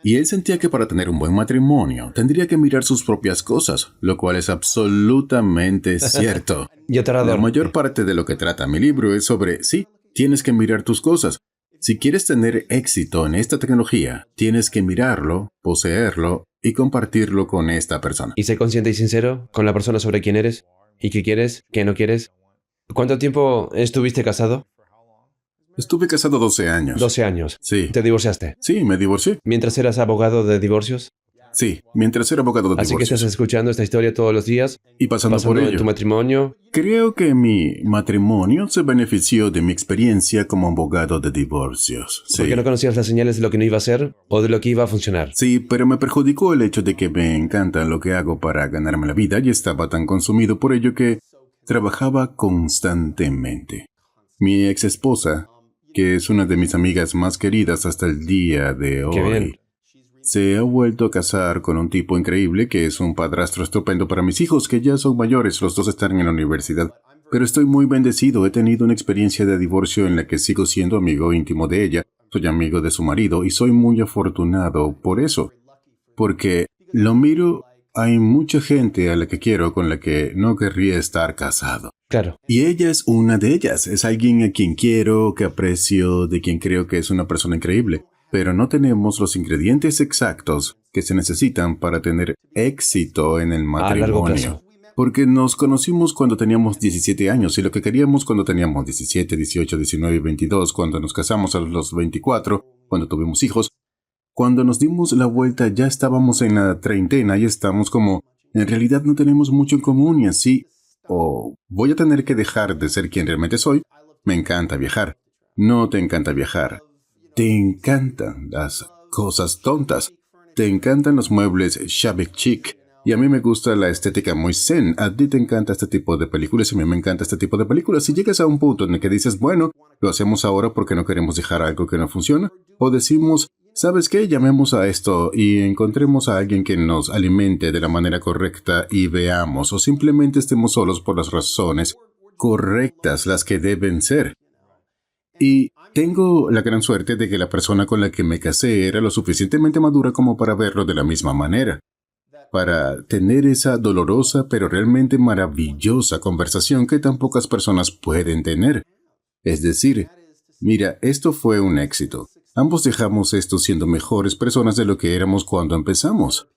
S2: Y él sentía que para tener un buen matrimonio tendría que mirar sus propias cosas, lo cual es absolutamente cierto. La mayor parte de lo que trata mi libro es sobre, sí, tienes que mirar tus cosas. Si quieres tener éxito en esta tecnología, tienes que mirarlo, poseerlo y compartirlo con esta persona.
S3: Y sé consciente y sincero con la persona sobre quién eres y qué quieres, qué no quieres. ¿Cuánto tiempo estuviste casado?
S2: Estuve casado 12 años.
S3: 12 años.
S2: Sí.
S3: ¿Te divorciaste?
S2: Sí, me divorcié.
S3: ¿Mientras eras abogado de divorcios?
S2: Sí, mientras era abogado de
S3: Así que
S2: divorcios.
S3: estás escuchando esta historia todos los días,
S2: Y pasando por
S3: en
S2: ello.
S3: tu matrimonio.
S2: Creo que mi matrimonio se benefició de mi experiencia como abogado de divorcios. Sí.
S3: Porque no conocías las señales de lo que no iba a ser o de lo que iba a funcionar.
S2: Sí, pero me perjudicó el hecho de que me encanta lo que hago para ganarme la vida y estaba tan consumido por ello que trabajaba constantemente. Mi ex esposa, que es una de mis amigas más queridas hasta el día de
S3: Qué bien.
S2: hoy, se ha vuelto a casar con un tipo increíble que es un padrastro estupendo para mis hijos, que ya son mayores, los dos están en la universidad. Pero estoy muy bendecido, he tenido una experiencia de divorcio en la que sigo siendo amigo íntimo de ella, soy amigo de su marido y soy muy afortunado por eso. Porque lo miro, hay mucha gente a la que quiero con la que no querría estar casado.
S3: Claro.
S2: Y ella es una de ellas, es alguien a quien quiero, que aprecio, de quien creo que es una persona increíble. Pero no tenemos los ingredientes exactos que se necesitan para tener éxito en el
S3: A largo
S2: matrimonio.
S3: plazo.
S2: Porque nos conocimos cuando teníamos 17 años y lo que queríamos cuando teníamos 17, 18, 19 y 22, cuando nos casamos a los 24, cuando tuvimos hijos, cuando nos dimos la vuelta ya estábamos en la treintena y estamos como, en realidad no tenemos mucho en común y así, o voy a tener que dejar de ser quien realmente soy. Me encanta viajar. No te encanta viajar. Te encantan las cosas tontas. Te encantan los muebles shabby chic. Y a mí me gusta la estética muy zen. A ti te encanta este tipo de películas y a mí me encanta este tipo de películas. Si llegas a un punto en el que dices, bueno, lo hacemos ahora porque no queremos dejar algo que no funciona, o decimos, ¿sabes qué? Llamemos a esto y encontremos a alguien que nos alimente de la manera correcta y veamos, o simplemente estemos solos por las razones correctas, las que deben ser. Y tengo la gran suerte de que la persona con la que me casé era lo suficientemente madura como para verlo de la misma manera. Para tener esa dolorosa pero realmente maravillosa conversación que tan pocas personas pueden tener. Es decir, mira, esto fue un éxito. Ambos dejamos esto siendo mejores personas de lo que éramos cuando empezamos.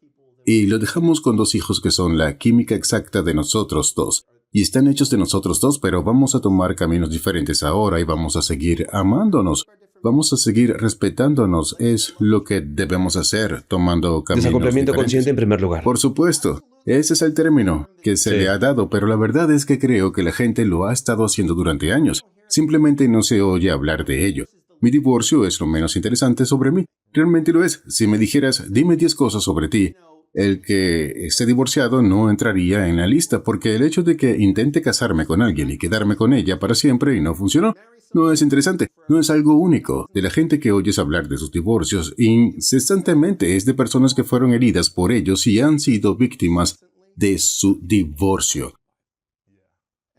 S2: Y lo dejamos con 2 hijos que son la química exacta de nosotros dos. Y están hechos de nosotros dos, pero vamos a tomar caminos diferentes ahora y vamos a seguir amándonos. Vamos a seguir respetándonos. Es lo que debemos hacer, tomando caminos
S3: Desacoplamiento
S2: diferentes.
S3: consciente en primer lugar.
S2: Por supuesto. Ese es el término que se
S3: Sí.
S2: le ha dado, pero la verdad es que creo que la gente lo ha estado haciendo durante años. Simplemente no se oye hablar de ello. Mi divorcio es lo menos interesante sobre mí. Realmente lo es. Si me dijeras, dime 10 cosas sobre ti, el que esté divorciado no entraría en la lista, porque el hecho de que intente casarme con alguien y quedarme con ella para siempre y no funcionó, no es interesante, no es algo único. De la gente que oyes hablar de sus divorcios incesantemente es de personas que fueron heridas por ellos y han sido víctimas de su divorcio.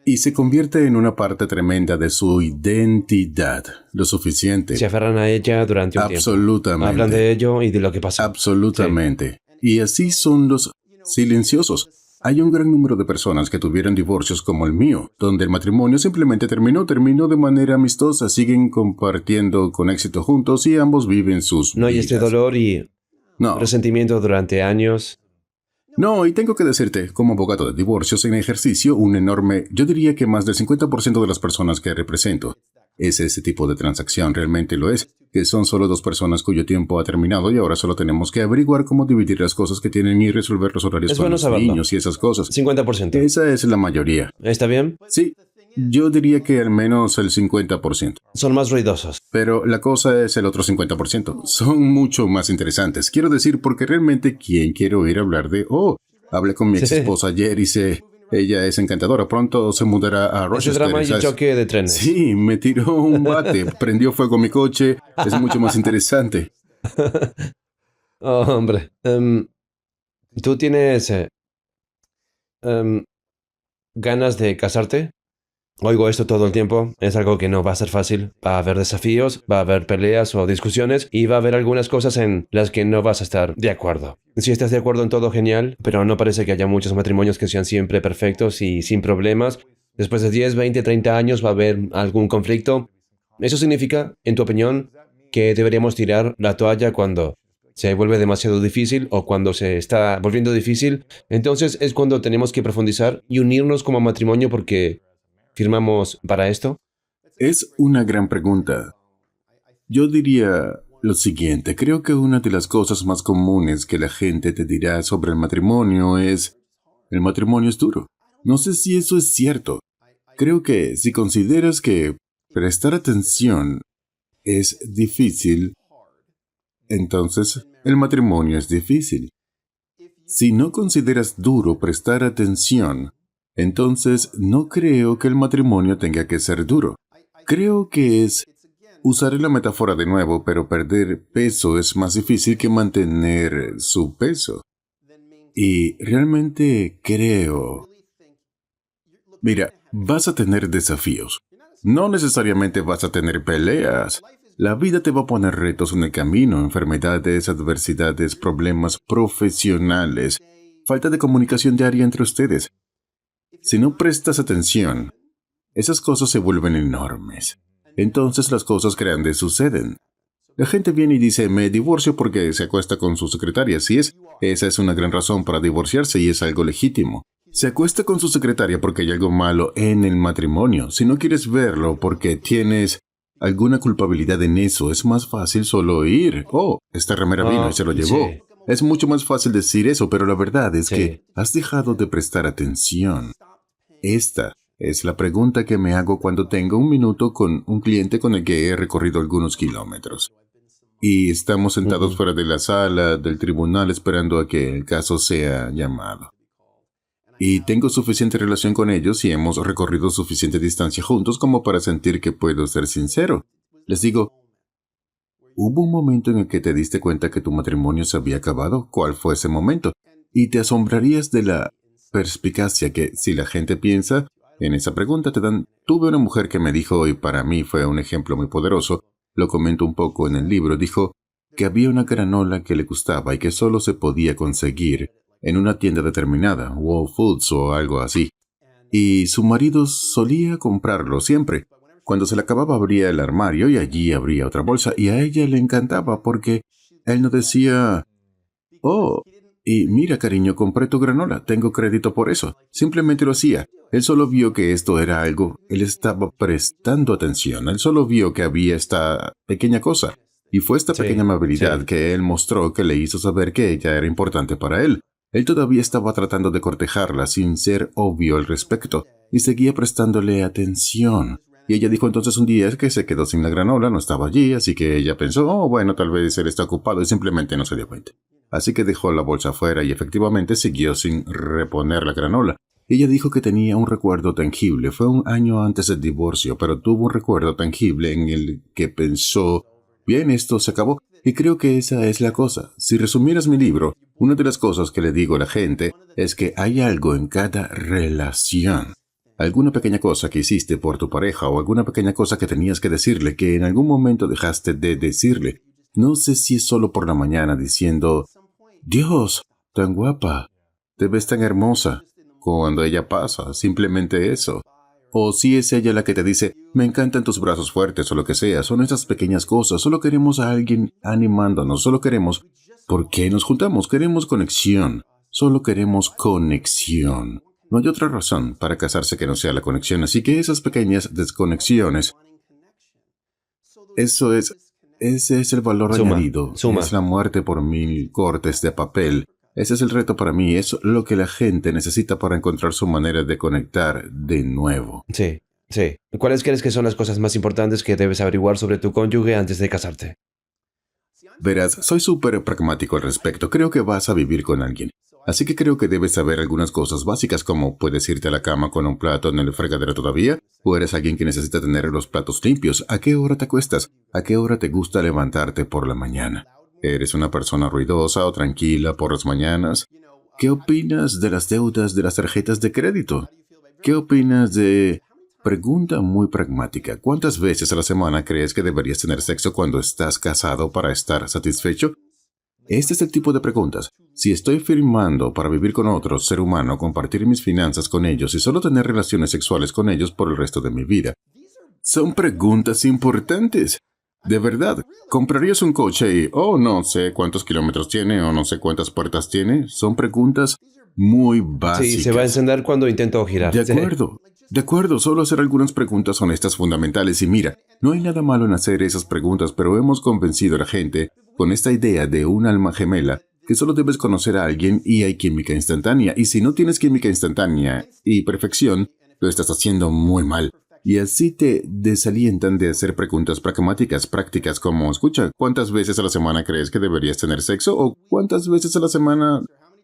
S2: Y se convierte en una parte tremenda de su identidad, lo suficiente.
S3: Se aferran a ella durante un
S2: Absolutamente.
S3: tiempo. Hablan de ello y de lo que pasó.
S2: Absolutamente. Y así son los silenciosos. Hay un gran número de personas que tuvieron divorcios como el mío, donde el matrimonio simplemente terminó de manera amistosa, siguen compartiendo con éxito juntos y ambos viven sus
S3: No hay
S2: vidas.
S3: este dolor y
S2: No,
S3: resentimiento durante años.
S2: no, y tengo que decirte, como abogado de divorcios en ejercicio, yo diría que más del 50% de las personas que represento es ese tipo de transacción, realmente lo es, que son solo 2 personas cuyo tiempo ha terminado y ahora solo tenemos que averiguar cómo dividir las cosas que tienen y resolver los horarios
S3: Es
S2: con
S3: bueno
S2: los
S3: saberlo.
S2: niños y esas cosas.
S3: 50%.
S2: Esa es la mayoría.
S3: ¿Está bien?
S2: Sí, yo diría que al menos el 50%.
S3: Son más ruidosos.
S2: Pero la cosa es el otro 50%. Son mucho más interesantes. Quiero decir, porque realmente, ¿quién quiere oír hablar de, hablé con mi ex esposa ayer y se Ella es encantadora. Pronto se mudará a
S3: Ese
S2: Rochester.
S3: drama y
S2: ¿sabes?
S3: choque de trenes.
S2: Sí, me tiró un bate, prendió fuego a mi coche. Es mucho más interesante.
S3: Oh, hombre. ¿Tú tienes em, ganas de casarte? Oigo esto todo el tiempo. Es algo que no va a ser fácil. Va a haber desafíos, va a haber peleas o discusiones y va a haber algunas cosas en las que no vas a estar de acuerdo. Si estás de acuerdo en todo, genial, pero no parece que haya muchos matrimonios que sean siempre perfectos y sin problemas. Después de 10, 20, 30 años va a haber algún conflicto. ¿Eso significa, en tu opinión, que deberíamos tirar la toalla cuando se vuelve demasiado difícil o cuando se está volviendo difícil? Entonces es cuando tenemos que profundizar y unirnos como matrimonio porque firmamos para esto.
S2: Es una gran pregunta. Yo diría lo siguiente. Creo que una de las cosas más comunes que la gente te dirá sobre el matrimonio es: el matrimonio es duro. No sé si eso es cierto. Creo que si consideras que prestar atención es difícil, entonces el matrimonio es difícil. Si no consideras duro prestar atención, entonces no creo que el matrimonio tenga que ser duro. Creo que usaré la metáfora de nuevo, pero perder peso es más difícil que mantener su peso. Y realmente creo... Mira, vas a tener desafíos. No necesariamente vas a tener peleas. La vida te va a poner retos en el camino, enfermedades, adversidades, problemas profesionales, falta de comunicación diaria entre ustedes. Si no prestas atención, esas cosas se vuelven enormes. Entonces las cosas grandes suceden. La gente viene y dice: me divorcio porque se acuesta con su secretaria. Esa es una gran razón para divorciarse y es algo legítimo. Se acuesta con su secretaria porque hay algo malo en el matrimonio. Si no quieres verlo porque tienes alguna culpabilidad en eso, es más fácil solo oír: oh, esta remera vino y se lo llevó.
S3: Sí.
S2: Es mucho más fácil decir eso, pero la verdad es
S3: Sí.
S2: que has dejado de prestar atención. Esta es la pregunta que me hago cuando tengo un minuto con un cliente con el que he recorrido algunos kilómetros. Y estamos sentados fuera de la sala del tribunal esperando a que el caso sea llamado. Y tengo suficiente relación con ellos y hemos recorrido suficiente distancia juntos como para sentir que puedo ser sincero. Les digo: ¿hubo un momento en el que te diste cuenta que tu matrimonio se había acabado? ¿Cuál fue ese momento? Y te asombrarías de la perspicacia que, si la gente piensa en esa pregunta, te dan. Tuve una mujer que me dijo, y para mí fue un ejemplo muy poderoso, lo comento un poco en el libro, dijo que había una granola que le gustaba y que solo se podía conseguir en una tienda determinada, Whole Foods o algo así. Y su marido solía comprarlo siempre. Cuando se le acababa abría el armario y allí habría otra bolsa, y a ella le encantaba porque él no decía: oh, y mira, cariño, compré tu granola, tengo crédito por eso. Simplemente lo hacía. Él solo vio que esto era algo. Él estaba prestando atención. Él solo vio que había esta pequeña cosa. Y fue esta pequeña amabilidad que él mostró que le hizo saber que ella era importante para él. Él todavía estaba tratando de cortejarla sin ser obvio al respecto, y seguía prestándole atención. Y ella dijo entonces un día que se quedó sin la granola, no estaba allí, así que ella pensó: oh, bueno, tal vez él está ocupado, y simplemente no se dio cuenta. Así que dejó la bolsa afuera y efectivamente siguió sin reponer la granola. Ella dijo que tenía un recuerdo tangible. Fue un año antes del divorcio, pero tuvo un recuerdo tangible en el que pensó: bien, esto se acabó. Y creo que esa es la cosa. Si resumieras mi libro, una de las cosas que le digo a la gente es que hay algo en cada relación. Alguna pequeña cosa que hiciste por tu pareja o alguna pequeña cosa que tenías que decirle que en algún momento dejaste de decirle. No sé si es solo por la mañana diciendo: Dios, tan guapa, te ves tan hermosa. Cuando ella pasa, simplemente eso. O si es ella la que te dice: me encantan tus brazos fuertes o lo que sea. Son esas pequeñas cosas. Solo queremos a alguien animándonos. Solo queremos... ¿por qué nos juntamos? Queremos conexión. Solo queremos conexión. No hay otra razón para casarse que no sea la conexión. Así que esas pequeñas desconexiones... Ese es el valor añadido.
S3: Suma.
S2: Es la muerte por 1000 cortes de papel. Ese es el reto para mí. Es lo que la gente necesita para encontrar su manera de conectar de nuevo.
S3: Sí. ¿Cuáles crees que son las cosas más importantes que debes averiguar sobre tu cónyuge antes de casarte?
S2: Verás, soy súper pragmático al respecto. Creo que vas a vivir con alguien. Así que creo que debes saber algunas cosas básicas como ¿puedes irte a la cama con un plato en el fregadero todavía? ¿O eres alguien que necesita tener los platos limpios? ¿A qué hora te acuestas? ¿A qué hora te gusta levantarte por la mañana? ¿Eres una persona ruidosa o tranquila por las mañanas? ¿Qué opinas de las deudas de las tarjetas de crédito? ¿Qué opinas de... Pregunta muy pragmática. ¿Cuántas veces a la semana crees que deberías tener sexo cuando estás casado para estar satisfecho? Este es el tipo de preguntas. Si estoy firmando para vivir con otro ser humano, compartir mis finanzas con ellos y solo tener relaciones sexuales con ellos por el resto de mi vida. Son preguntas importantes. De verdad, ¿comprarías un coche y, no sé cuántos kilómetros tiene o no sé cuántas puertas tiene? Son preguntas muy básicas.
S3: Sí, se va a encender cuando intento girar.
S2: De acuerdo, solo hacer algunas preguntas honestas fundamentales y mira, no hay nada malo en hacer esas preguntas, pero hemos convencido a la gente con esta idea de un alma gemela que solo debes conocer a alguien y hay química instantánea, y si no tienes química instantánea y perfección, lo estás haciendo muy mal. Y así te desalientan de hacer preguntas pragmáticas, prácticas como, escucha, ¿cuántas veces a la semana crees que deberías tener sexo? ¿O cuántas veces a la semana?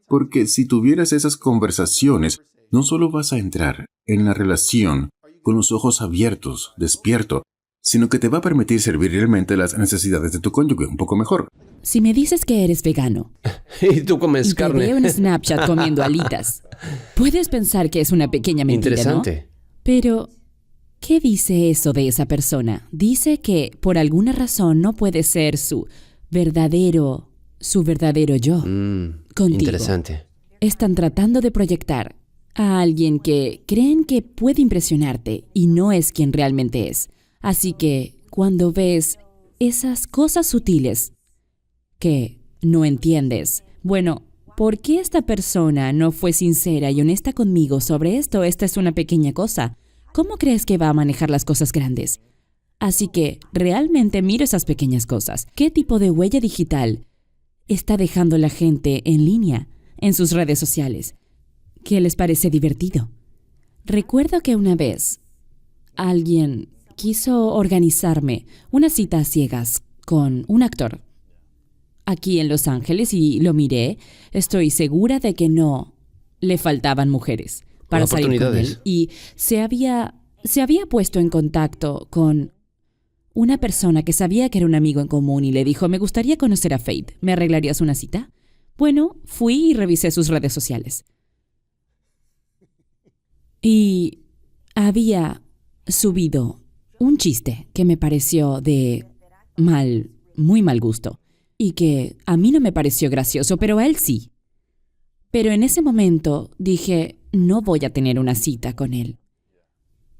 S2: Porque si tuvieras esas conversaciones, no solo vas a entrar en la relación con los ojos abiertos, despierto, sino que te va a permitir servir realmente las necesidades de tu cónyuge un poco mejor.
S1: Si me dices que eres vegano
S3: y tú comes
S1: y te
S3: carne.
S1: veo en Snapchat comiendo alitas, puedes pensar que es una pequeña mentira,
S3: Interesante.
S1: ¿no? Pero, ¿qué dice eso de esa persona? Dice que por alguna razón no puede ser su verdadero yo contigo.
S3: Interesante.
S1: Están tratando de proyectar a alguien que creen que puede impresionarte y no es quien realmente es. Así que cuando ves esas cosas sutiles que no entiendes, bueno, ¿por qué esta persona no fue sincera y honesta conmigo sobre esto? Esta es una pequeña cosa. ¿Cómo crees que va a manejar las cosas grandes? Así que realmente miro esas pequeñas cosas. ¿Qué tipo de huella digital está dejando la gente en línea, en sus redes sociales? ¿Qué les parece divertido? Recuerdo que una vez alguien quiso organizarme una cita a ciegas con un actor aquí en Los Ángeles y lo miré. Estoy segura de que no le faltaban mujeres para salir con él. Y se había puesto en contacto con una persona que sabía que era un amigo en común y le dijo, me gustaría conocer a Faith. ¿Me arreglarías una cita? Bueno, fui y revisé sus redes sociales. Y había subido un chiste que me pareció de muy mal gusto. Y que a mí no me pareció gracioso, pero a él sí. Pero en ese momento dije, no voy a tener una cita con él.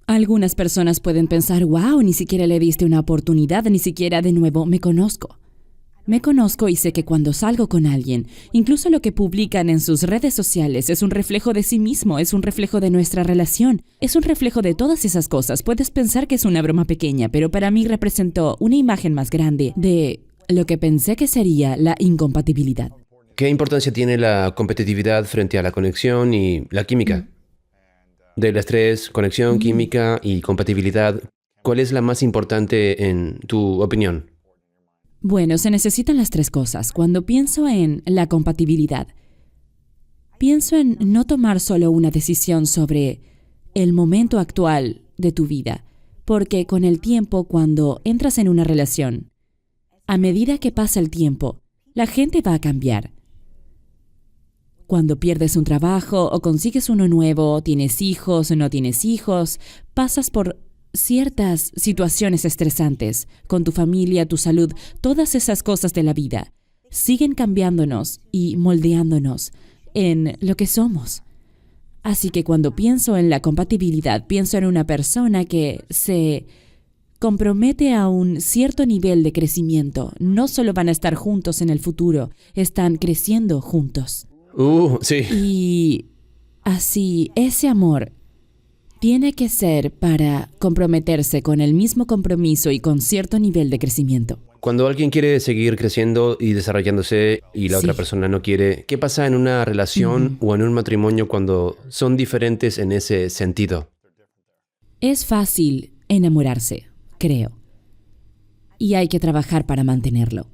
S1: Algunas personas pueden pensar, wow, ni siquiera le diste una oportunidad, ni siquiera de nuevo me conozco. Me conozco y sé que cuando salgo con alguien, incluso lo que publican en sus redes sociales es un reflejo de sí mismo, es un reflejo de nuestra relación, es un reflejo de todas esas cosas. Puedes pensar que es una broma pequeña, pero para mí representó una imagen más grande de lo que pensé que sería la incompatibilidad.
S3: ¿Qué importancia tiene la competitividad frente a la conexión y la química? De las tres, conexión, química y compatibilidad, ¿cuál es la más importante en tu opinión?
S1: Bueno, se necesitan las tres cosas. Cuando pienso en la compatibilidad, pienso en no tomar solo una decisión sobre el momento actual de tu vida, porque con el tiempo, cuando entras en una relación, a medida que pasa el tiempo, la gente va a cambiar. Cuando pierdes un trabajo o consigues uno nuevo, tienes hijos o no tienes hijos, pasas por ciertas situaciones estresantes con tu familia, tu salud, todas esas cosas de la vida siguen cambiándonos y moldeándonos en lo que somos. Así que cuando pienso en la compatibilidad, pienso en una persona que se compromete a un cierto nivel de crecimiento. No solo van a estar juntos en el futuro, están creciendo juntos.
S3: Sí.
S1: Y así, ese amor tiene que ser para comprometerse con el mismo compromiso y con cierto nivel de crecimiento.
S3: Cuando alguien quiere seguir creciendo y desarrollándose y la otra persona no quiere, ¿qué pasa en una relación o en un matrimonio cuando son diferentes en ese sentido?
S1: Es fácil enamorarse, creo. Y hay que trabajar para mantenerlo.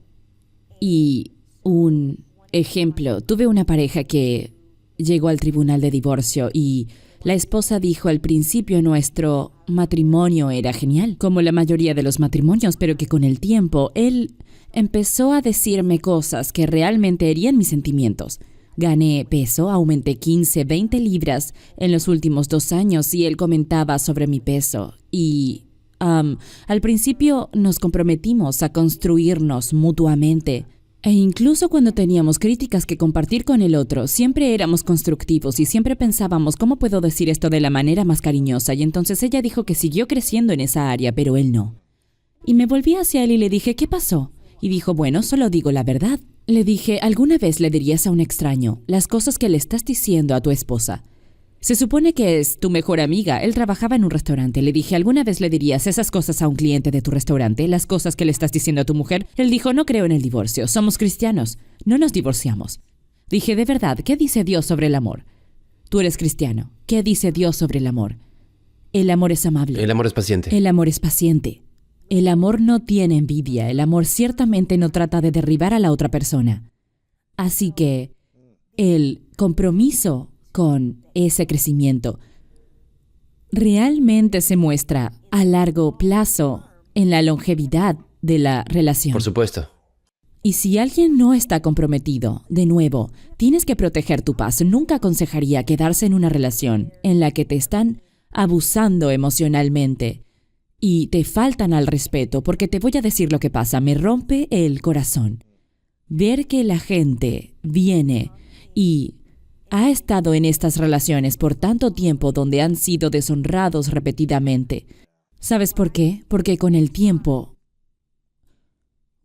S1: Y un ejemplo, tuve una pareja que llegó al tribunal de divorcio y la esposa dijo al principio nuestro matrimonio era genial, como la mayoría de los matrimonios, pero que con el tiempo él empezó a decirme cosas que realmente herían mis sentimientos. Gané peso, aumenté 15, 20 libras en los últimos 2 años y él comentaba sobre mi peso. Y al principio nos comprometimos a construirnos mutuamente. E incluso cuando teníamos críticas que compartir con el otro, siempre éramos constructivos y siempre pensábamos cómo puedo decir esto de la manera más cariñosa. Y entonces ella dijo que siguió creciendo en esa área, pero él no. Y me volví hacia él y le dije, ¿qué pasó? Y dijo, bueno, solo digo la verdad. Le dije, ¿alguna vez le dirías a un extraño las cosas que le estás diciendo a tu esposa? Se supone que es tu mejor amiga. Él trabajaba en un restaurante. Le dije, ¿alguna vez le dirías esas cosas a un cliente de tu restaurante? Las cosas que le estás diciendo a tu mujer. Él dijo, no creo en el divorcio. Somos cristianos. No nos divorciamos. Dije, de verdad, ¿qué dice Dios sobre el amor? Tú eres cristiano. ¿Qué dice Dios sobre el amor? El amor es amable.
S3: El amor es paciente.
S1: El amor es paciente. El amor no tiene envidia. El amor ciertamente no trata de derribar a la otra persona. Así que el compromiso con ese crecimiento realmente se muestra a largo plazo en la longevidad de la relación.
S3: Por supuesto.
S1: Y si alguien no está comprometido, de nuevo, tienes que proteger tu paz. Nunca aconsejaría quedarse en una relación en la que te están abusando emocionalmente y te faltan al respeto, porque te voy a decir lo que pasa. Me rompe el corazón ver que la gente viene y ha estado en estas relaciones por tanto tiempo donde han sido deshonrados repetidamente. ¿Sabes por qué? Porque con el tiempo,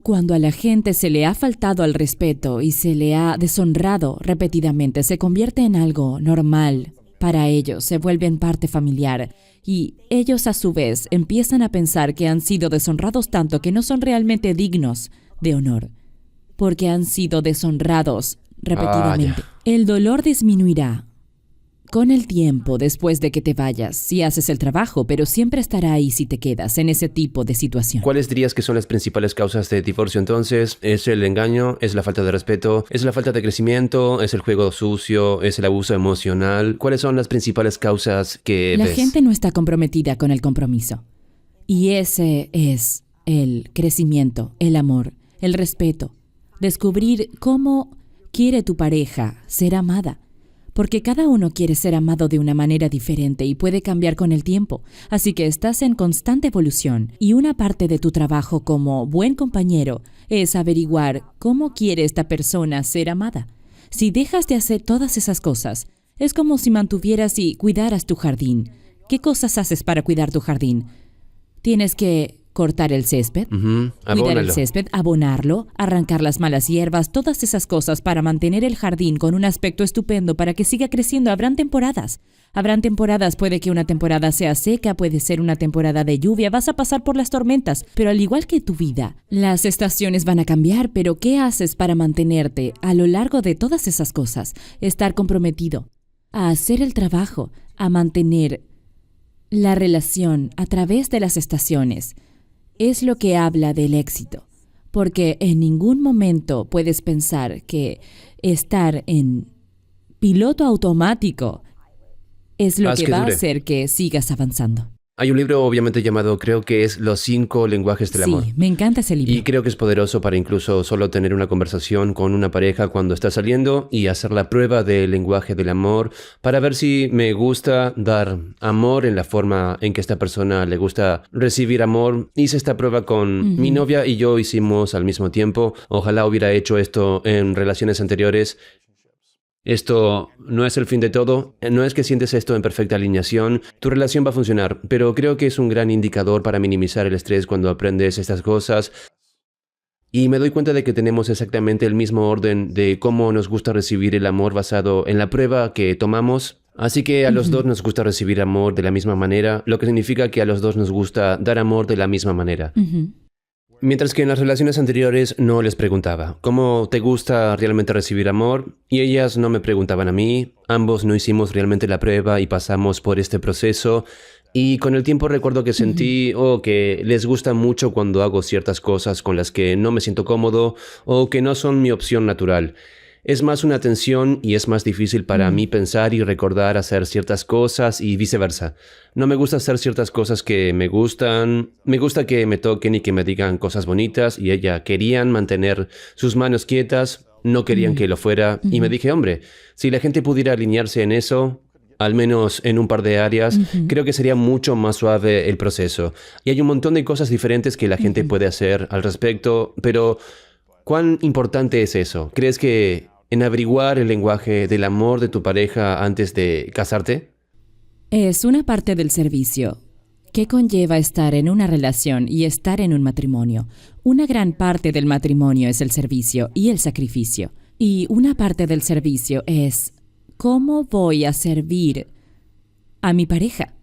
S1: cuando a la gente se le ha faltado al respeto y se le ha deshonrado repetidamente, se convierte en algo normal para ellos, se vuelve en parte familiar. Y ellos a su vez empiezan a pensar que han sido deshonrados tanto que no son realmente dignos de honor, porque han sido deshonrados repetidamente. El dolor disminuirá con el tiempo después de que te vayas, si haces el trabajo, pero siempre estará ahí si te quedas en ese tipo de situación.
S3: ¿Cuáles dirías que son las principales causas de divorcio entonces? ¿Es el engaño? ¿Es la falta de respeto? ¿Es la falta de crecimiento? ¿Es el juego sucio? ¿Es el abuso emocional? ¿Cuáles son las principales causas que
S1: La
S3: ves?
S1: gente no está comprometida con el compromiso. Y ese es el crecimiento, el amor, el respeto. Descubrir cómo quiere tu pareja ser amada. Porque cada uno quiere ser amado de una manera diferente y puede cambiar con el tiempo. Así que estás en constante evolución y una parte de tu trabajo como buen compañero es averiguar cómo quiere esta persona ser amada. Si dejas de hacer todas esas cosas, es como si mantuvieras y cuidaras tu jardín. ¿Qué cosas haces para cuidar tu jardín? Tienes que cortar el césped, cuidar el césped, abonarlo, arrancar las malas hierbas, todas esas cosas para mantener el jardín con un aspecto estupendo para que siga creciendo. Habrán temporadas, puede que una temporada sea seca, puede ser una temporada de lluvia, vas a pasar por las tormentas, pero al igual que tu vida, las estaciones van a cambiar, pero ¿qué haces para mantenerte a lo largo de todas esas cosas? Estar comprometido a hacer el trabajo, a mantener la relación a través de las estaciones. Es lo que habla del éxito, porque en ningún momento puedes pensar que estar en piloto automático es lo que va a hacer que sigas avanzando.
S3: Hay un libro obviamente llamado, creo que es Los 5 lenguajes del amor.
S1: Sí, me encanta ese libro.
S3: Y creo que es poderoso para incluso solo tener una conversación con una pareja cuando está saliendo y hacer la prueba del lenguaje del amor para ver si me gusta dar amor en la forma en que esta persona le gusta recibir amor. Hice esta prueba con mi novia y yo hicimos al mismo tiempo. Ojalá hubiera hecho esto en relaciones anteriores. Esto no es el fin de todo, no es que sientes esto en perfecta alineación, tu relación va a funcionar, pero creo que es un gran indicador para minimizar el estrés cuando aprendes estas cosas. Y me doy cuenta de que tenemos exactamente el mismo orden de cómo nos gusta recibir el amor basado en la prueba que tomamos. Así que a los dos nos gusta recibir amor de la misma manera, lo que significa que a los dos nos gusta dar amor de la misma manera. Mientras que en las relaciones anteriores no les preguntaba ¿cómo te gusta realmente recibir amor? Y ellas no me preguntaban a mí, ambos no hicimos realmente la prueba y pasamos por este proceso. Y con el tiempo recuerdo que sentí que les gusta mucho cuando hago ciertas cosas con las que no me siento cómodo o que no son mi opción natural. Es más una tensión y es más difícil para mí pensar y recordar hacer ciertas cosas y viceversa. No me gusta hacer ciertas cosas que me gustan. Me gusta que me toquen y que me digan cosas bonitas y ella querían mantener sus manos quietas, no querían que lo fuera. Y me dije, hombre, si la gente pudiera alinearse en eso, al menos en un par de áreas, creo que sería mucho más suave el proceso. Y hay un montón de cosas diferentes que la gente puede hacer al respecto, pero ¿cuán importante es eso? ¿Crees que en averiguar el lenguaje del amor de tu pareja antes de casarte?
S1: Es una parte del servicio. ¿Qué conlleva estar en una relación y estar en un matrimonio? Una gran parte del matrimonio es el servicio y el sacrificio. Y una parte del servicio es ¿cómo voy a servir a mi pareja?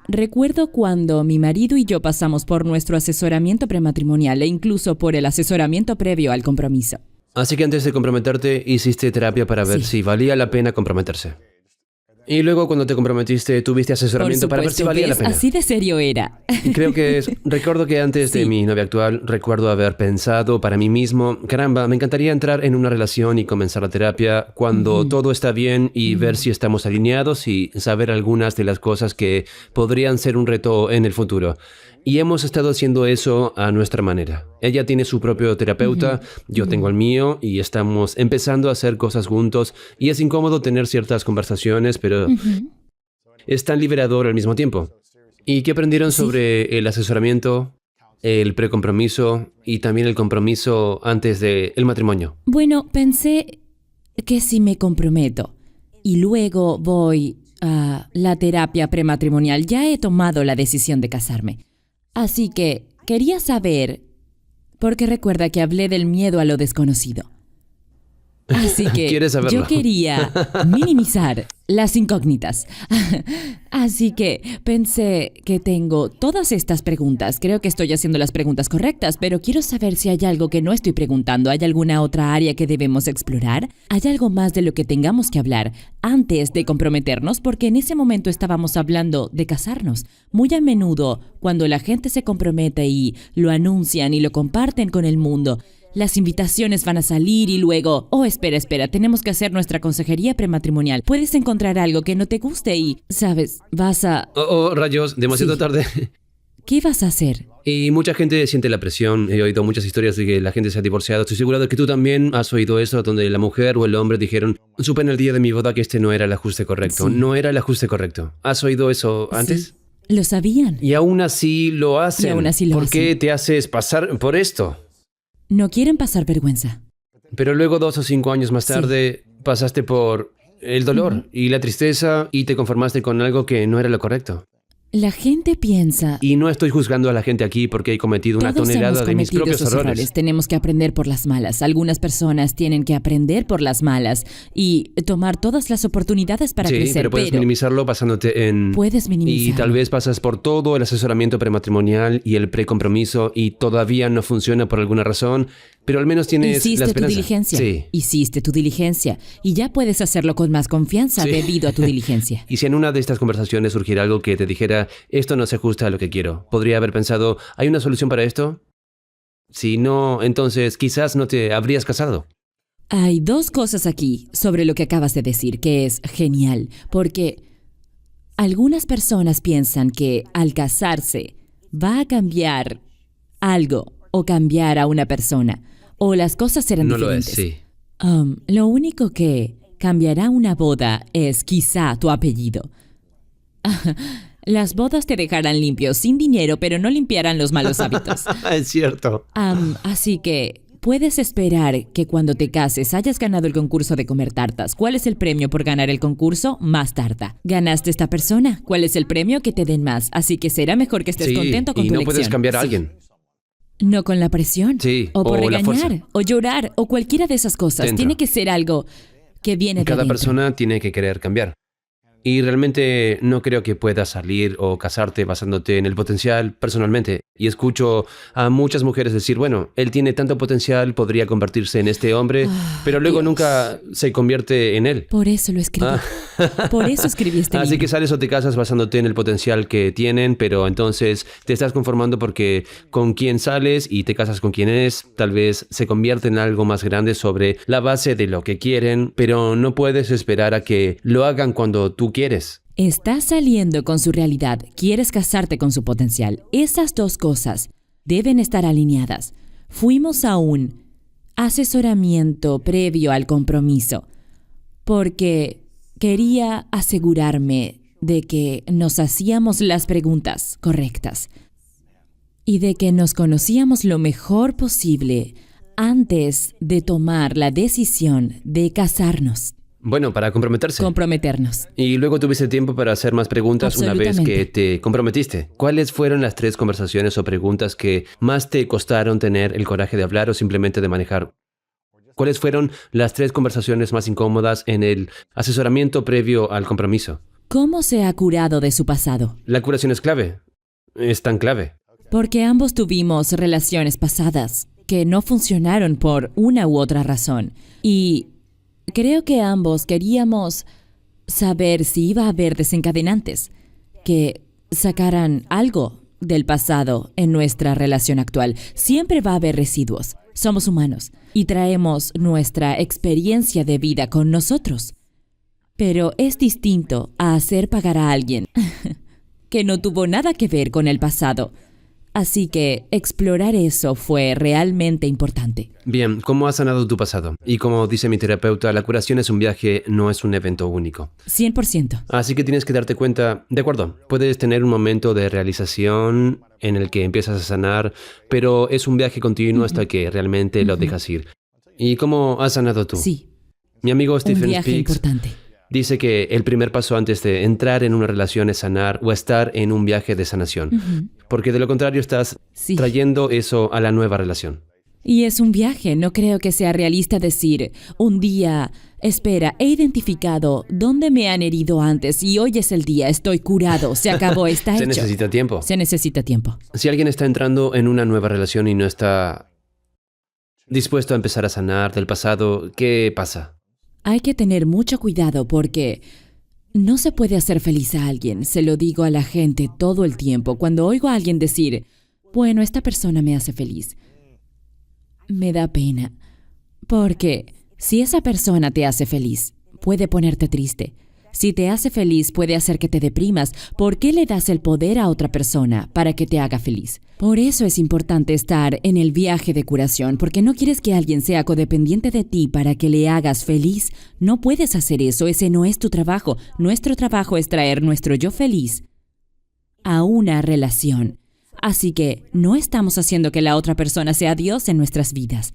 S1: Recuerdo cuando mi marido y yo pasamos por nuestro asesoramiento prematrimonial e incluso por el asesoramiento previo al compromiso.
S3: Así que antes de comprometerte, hiciste terapia para ver si valía la pena comprometerse. Y luego cuando te comprometiste, tuviste asesoramiento para ver si valía la pena.
S1: Así de serio era.
S3: Creo que recuerdo que antes de mi novia actual, recuerdo haber pensado para mí mismo, caramba, me encantaría entrar en una relación y comenzar la terapia cuando todo está bien y ver si estamos alineados y saber algunas de las cosas que podrían ser un reto en el futuro. Y hemos estado haciendo eso a nuestra manera. Ella tiene su propio terapeuta, yo tengo el mío y estamos empezando a hacer cosas juntos y es incómodo tener ciertas conversaciones, pero es tan liberador al mismo tiempo. ¿Y qué aprendieron sobre el asesoramiento, el precompromiso y también el compromiso antes del matrimonio?
S1: Bueno, pensé que si me comprometo y luego voy a la terapia prematrimonial, ya he tomado la decisión de casarme. Así que quería saber, porque recuerda que hablé del miedo a lo desconocido. Así que
S3: ¿Quieres saberlo?
S1: yo quería minimizar las incógnitas. Así que pensé que tengo todas estas preguntas. Creo que estoy haciendo las preguntas correctas, pero quiero saber si hay algo que no estoy preguntando. ¿Hay alguna otra área que debemos explorar? ¿Hay algo más de lo que tengamos que hablar antes de comprometernos? Porque en ese momento estábamos hablando de casarnos. Muy a menudo, cuando la gente se compromete y lo anuncian y lo comparten con el mundo, las invitaciones van a salir y luego, espera, tenemos que hacer nuestra consejería prematrimonial. Puedes encontrar algo que no te guste y, ¿sabes? Vas a...
S3: Rayos, demasiado tarde.
S1: ¿Qué vas a hacer?
S3: Y mucha gente siente la presión. He oído muchas historias de que la gente se ha divorciado. Estoy seguro de que tú también has oído eso, donde la mujer o el hombre dijeron, supe en el día de mi boda que este no era el ajuste correcto.
S1: Sí.
S3: No era el ajuste correcto. ¿Has oído eso antes?
S1: Sí, lo sabían.
S3: Y aún así lo hacen.
S1: Y aún así lo
S3: ¿Por qué
S1: hacen.
S3: te haces pasar por esto?
S1: No quieren pasar vergüenza.
S3: Pero luego 2 o 5 años más tarde pasaste por el dolor y la tristeza y te conformaste con algo que no era lo correcto.
S1: La gente piensa...
S3: Y no estoy juzgando a la gente aquí porque he cometido una
S1: Todos
S3: tonelada
S1: hemos
S3: de mis
S1: cometido
S3: propios
S1: esos
S3: errores.
S1: Tenemos que aprender por las malas. Algunas personas tienen que aprender por las malas y tomar todas las oportunidades para
S3: Sí,
S1: crecer.
S3: pero puedes minimizarlo basándote en...
S1: Puedes minimizarlo.
S3: Y tal vez pasas por todo el asesoramiento prematrimonial y el precompromiso y todavía no funciona por alguna razón, pero al menos tienes la
S1: Hiciste tu
S3: esperanza.
S1: diligencia.
S3: Sí.
S1: Hiciste tu diligencia. Y ya puedes hacerlo con más confianza
S3: Sí.
S1: debido a tu diligencia.
S3: Y si en una de estas conversaciones surgiera algo que te dijera, esto no se ajusta a lo que quiero, podría haber pensado, ¿hay una solución para esto? Si no, entonces quizás no te habrías casado.
S1: Hay 2 cosas aquí sobre lo que acabas de decir, que es genial, porque algunas personas piensan que al casarse va a cambiar algo o cambiar a una persona, o las cosas serán
S3: No lo es,
S1: diferentes.
S3: sí.
S1: Lo único que cambiará una boda es quizá tu apellido. Las bodas te dejarán limpio, sin dinero, pero no limpiarán los malos hábitos.
S3: Es cierto.
S1: Así que puedes esperar que cuando te cases hayas ganado el concurso de comer tartas. ¿Cuál es el premio por ganar el concurso? Más tarta. ¿Ganaste esta persona? ¿Cuál es el premio? Que te den más. Así que será mejor que estés
S3: Sí,
S1: contento con
S3: y
S1: tu
S3: no
S1: elección.
S3: puedes cambiar a
S1: Sí.
S3: alguien.
S1: No con la presión.
S3: Sí,
S1: O por
S3: o la fuerza.
S1: regañar, o llorar, o cualquiera de esas cosas.
S3: Dentro.
S1: Tiene que ser algo que viene de
S3: Cada
S1: adentro.
S3: persona tiene que querer cambiar. Y realmente no creo que puedas salir o casarte basándote en el potencial personalmente. Y escucho a muchas mujeres decir, bueno, él tiene tanto potencial, podría convertirse en este hombre, pero luego
S1: Dios.
S3: nunca se convierte en él.
S1: Por eso lo escribí. Por eso escribí este
S3: Así
S1: libro.
S3: que sales o te casas basándote en el potencial que tienen, pero entonces te estás conformando porque con quien sales y te casas con quien es, tal vez se convierte en algo más grande sobre la base de lo que quieren, pero no puedes esperar a que lo hagan cuando tú quieres.
S1: Estás saliendo con su realidad, quieres casarte con su potencial. Esas dos cosas deben estar alineadas. Fuimos a un asesoramiento previo al compromiso porque quería asegurarme de que nos hacíamos las preguntas correctas y de que nos conocíamos lo mejor posible antes de tomar la decisión de casarnos,
S3: Bueno, para comprometerse.
S1: comprometernos.
S3: Y luego tuviste tiempo para hacer más preguntas una vez que
S1: Absolutamente.
S3: te comprometiste. ¿Cuáles fueron las 3 conversaciones o preguntas que más te costaron tener el coraje de hablar o simplemente de manejar? ¿Cuáles fueron las 3 conversaciones más incómodas en el asesoramiento previo al compromiso?
S1: ¿Cómo se ha curado de su pasado?
S3: La curación es clave. Es tan clave.
S1: Porque ambos tuvimos relaciones pasadas que no funcionaron por una u otra razón. Y creo que ambos queríamos saber si iba a haber desencadenantes que sacaran algo del pasado en nuestra relación actual. Siempre va a haber residuos. Somos humanos y traemos nuestra experiencia de vida con nosotros. Pero es distinto a hacer pagar a alguien que no tuvo nada que ver con el pasado. Así que explorar eso fue realmente importante.
S3: Bien, ¿cómo has sanado tu pasado? Y como dice mi terapeuta, la curación es un viaje, no es un evento único.
S1: 100%.
S3: Así que tienes que darte cuenta, de acuerdo, puedes tener un momento de realización en el que empiezas a sanar, pero es un viaje continuo hasta que realmente lo dejas ir. ¿Y cómo has sanado tú?
S1: Sí,
S3: Mi amigo
S1: un
S3: Stephen
S1: viaje
S3: Speaks
S1: importante.
S3: dice que el primer paso antes de entrar en una relación es sanar o estar en un viaje de sanación, porque de lo contrario estás
S1: Sí.
S3: trayendo eso a la nueva relación.
S1: Y es un viaje, no creo que sea realista decir, un día, espera, he identificado dónde me han herido antes y hoy es el día, estoy curado, se acabó, está
S3: Se
S1: hecho.
S3: necesita tiempo.
S1: Se necesita tiempo.
S3: Si alguien está entrando en una nueva relación y no está dispuesto a empezar a sanar del pasado, ¿qué pasa?
S1: Hay que tener mucho cuidado porque no se puede hacer feliz a alguien. Se lo digo a la gente todo el tiempo. Cuando oigo a alguien decir, bueno, esta persona me hace feliz, me da pena. Porque si esa persona te hace feliz, puede ponerte triste. Si te hace feliz, puede hacer que te deprimas. ¿Por qué le das el poder a otra persona para que te haga feliz? Por eso es importante estar en el viaje de curación, porque no quieres que alguien sea codependiente de ti para que le hagas feliz. No puedes hacer eso, ese no es tu trabajo. Nuestro trabajo es traer nuestro yo feliz a una relación. Así que no estamos haciendo que la otra persona sea Dios en nuestras vidas.